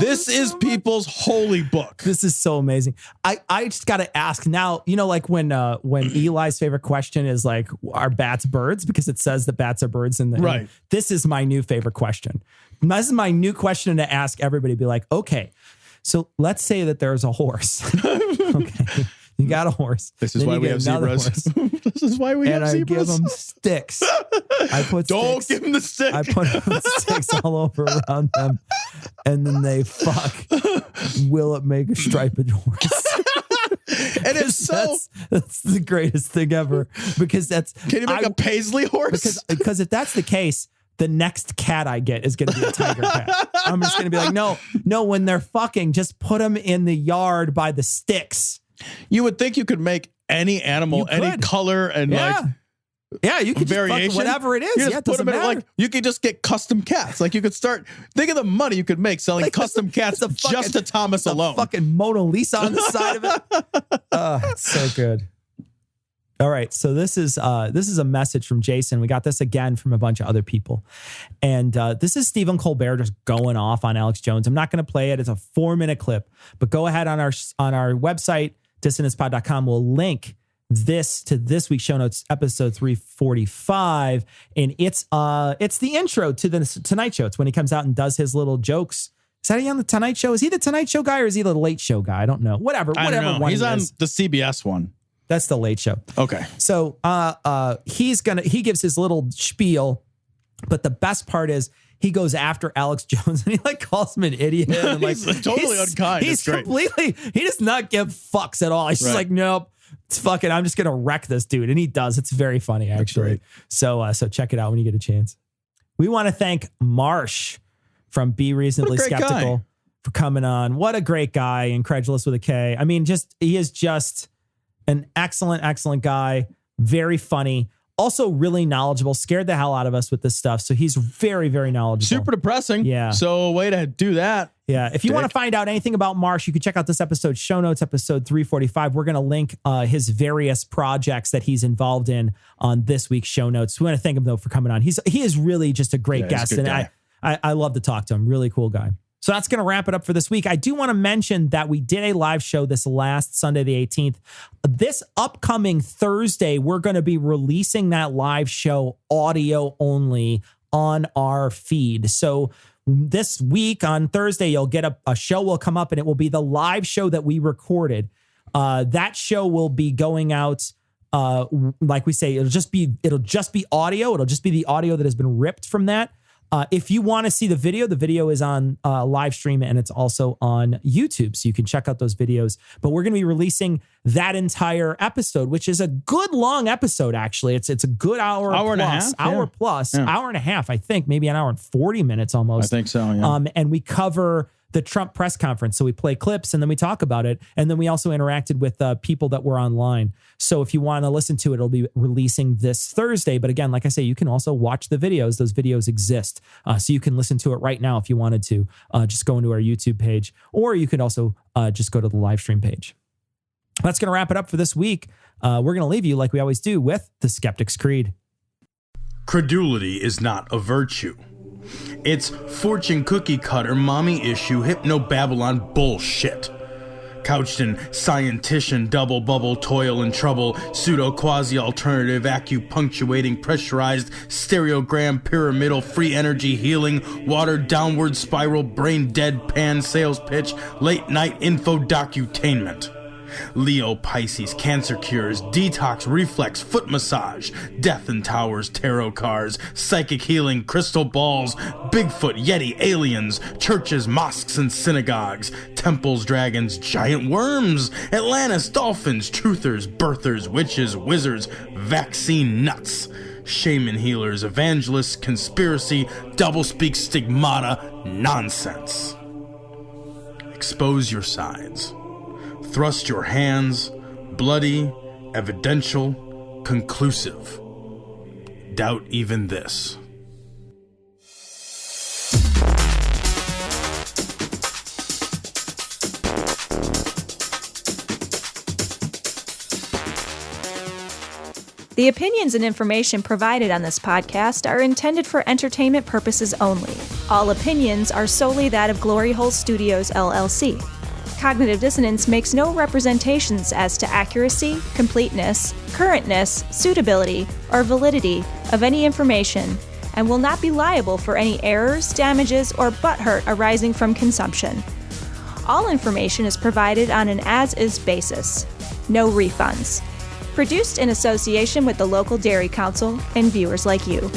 This is people's holy book. This is so amazing. I just got to ask now, you know, like when Eli's favorite question is like, are bats birds? Because it says that bats are birds. Right. This is my new favorite question. This is my new question to ask everybody. Be like, okay, so let's say that there's a horse. Okay. You got a horse. This is why we have zebras. This is why we have zebras. And I give them sticks. Don't give them the sticks. I put sticks all over around them, and then they fuck. Will it make a striped horse? And if so, that's the greatest thing ever. Because can you make a paisley horse? Because if that's the case, the next cat I get is going to be a tiger cat. I'm just going to be like, no. When they're fucking, just put them in the yard by the sticks. You would think you could make any animal, any color, and you could variation, just whatever it is. You just put them in, like, you could just get custom cats. Like, you could start, think of the money you could make selling custom cats just to Thomas alone. Fucking Mona Lisa on the side of it. It's so good. All right, so this is a message from Jason. We got this again from a bunch of other people, and this is Stephen Colbert just going off on Alex Jones. I'm not going to play it; it's a 4-minute clip. But go ahead on our website, dissonancepod.com. We'll link this to this week's show notes, episode 345, and it's the intro to the Tonight Show. It's when he comes out and does his little jokes. Is that he on the Tonight Show? Is he the Tonight Show guy or is he the Late Show guy? I don't know. Whatever. I don't know. He's on the CBS one. That's the Late Show. Okay. So he gives his little spiel, but the best part is he goes after Alex Jones and he like calls him an idiot. And like, he's totally unkind. He's completely, he does not give fucks at all. He's just like, nope, it's fucking, I'm just going to wreck this dude. And he does. It's very funny, actually. So check it out when you get a chance. We want to thank Marsh from Be Reasonably Skeptical for coming on. What a great guy. Incredulous with a K. I mean, he is just an excellent guy. Very funny. Also really knowledgeable. Scared the hell out of us with this stuff. So he's very, very knowledgeable. Super depressing. Yeah. So way to do that. Yeah. If you want to find out anything about Marsh, you can check out this episode's show notes, episode 345. We're going to link his various projects that he's involved in on this week's show notes. We want to thank him, though, for coming on. He is really just a great guest. And I love to talk to him. Really cool guy. So that's going to wrap it up for this week. I do want to mention that we did a live show this last Sunday, the 18th. This upcoming Thursday, we're going to be releasing that live show audio only on our feed. So this week on Thursday, you'll get a show will come up and it will be the live show that we recorded. That show will be going out. Like we say, it'll just be audio. It'll just be the audio that has been ripped from that. If you want to see the video is on live stream and it's also on YouTube. So you can check out those videos. But we're going to be releasing that entire episode, which is a good long episode, actually. It's a good hour and a half, hour and a half, I think, maybe an hour and 40 minutes almost. I think so, yeah. And we cover the Trump press conference. So we play clips and then we talk about it. And then we also interacted with people that were online. So if you want to listen to it, it'll be releasing this Thursday. But again, like I say, you can also watch the videos. Those videos exist. So you can listen to it right now if you wanted to. Just go into our YouTube page, or you could also just go to the live stream page. That's going to wrap it up for this week. We're going to leave you like we always do with the Skeptic's Creed. Credulity is not a virtue. It's fortune cookie cutter, mommy issue, hypno Babylon bullshit. Couched in scientician, double bubble, toil and trouble, pseudo quasi alternative, acupunctuating, pressurized, stereogram, pyramidal, free energy healing, water downward spiral, brain deadpan, sales pitch, late night info docutainment. Leo, Pisces, cancer cures, detox, reflex, foot massage, death and towers, tarot cards, psychic healing, crystal balls, Bigfoot, Yeti, aliens, churches, mosques and synagogues, temples, dragons, giant worms, Atlantis, dolphins, truthers, birthers, witches, wizards, vaccine nuts, shaman healers, evangelists, conspiracy, doublespeak, stigmata, nonsense. Expose your sides. Thrust your hands, bloody, evidential, conclusive. Doubt even this. The opinions and information provided on this podcast are intended for entertainment purposes only. All opinions are solely that of Glory Hole Studios, LLC. Cognitive Dissonance makes no representations as to accuracy, completeness, currentness, suitability, or validity of any information, and will not be liable for any errors, damages, or butthurt arising from consumption. All information is provided on an as-is basis. No refunds. Produced in association with the local Dairy Council and viewers like you.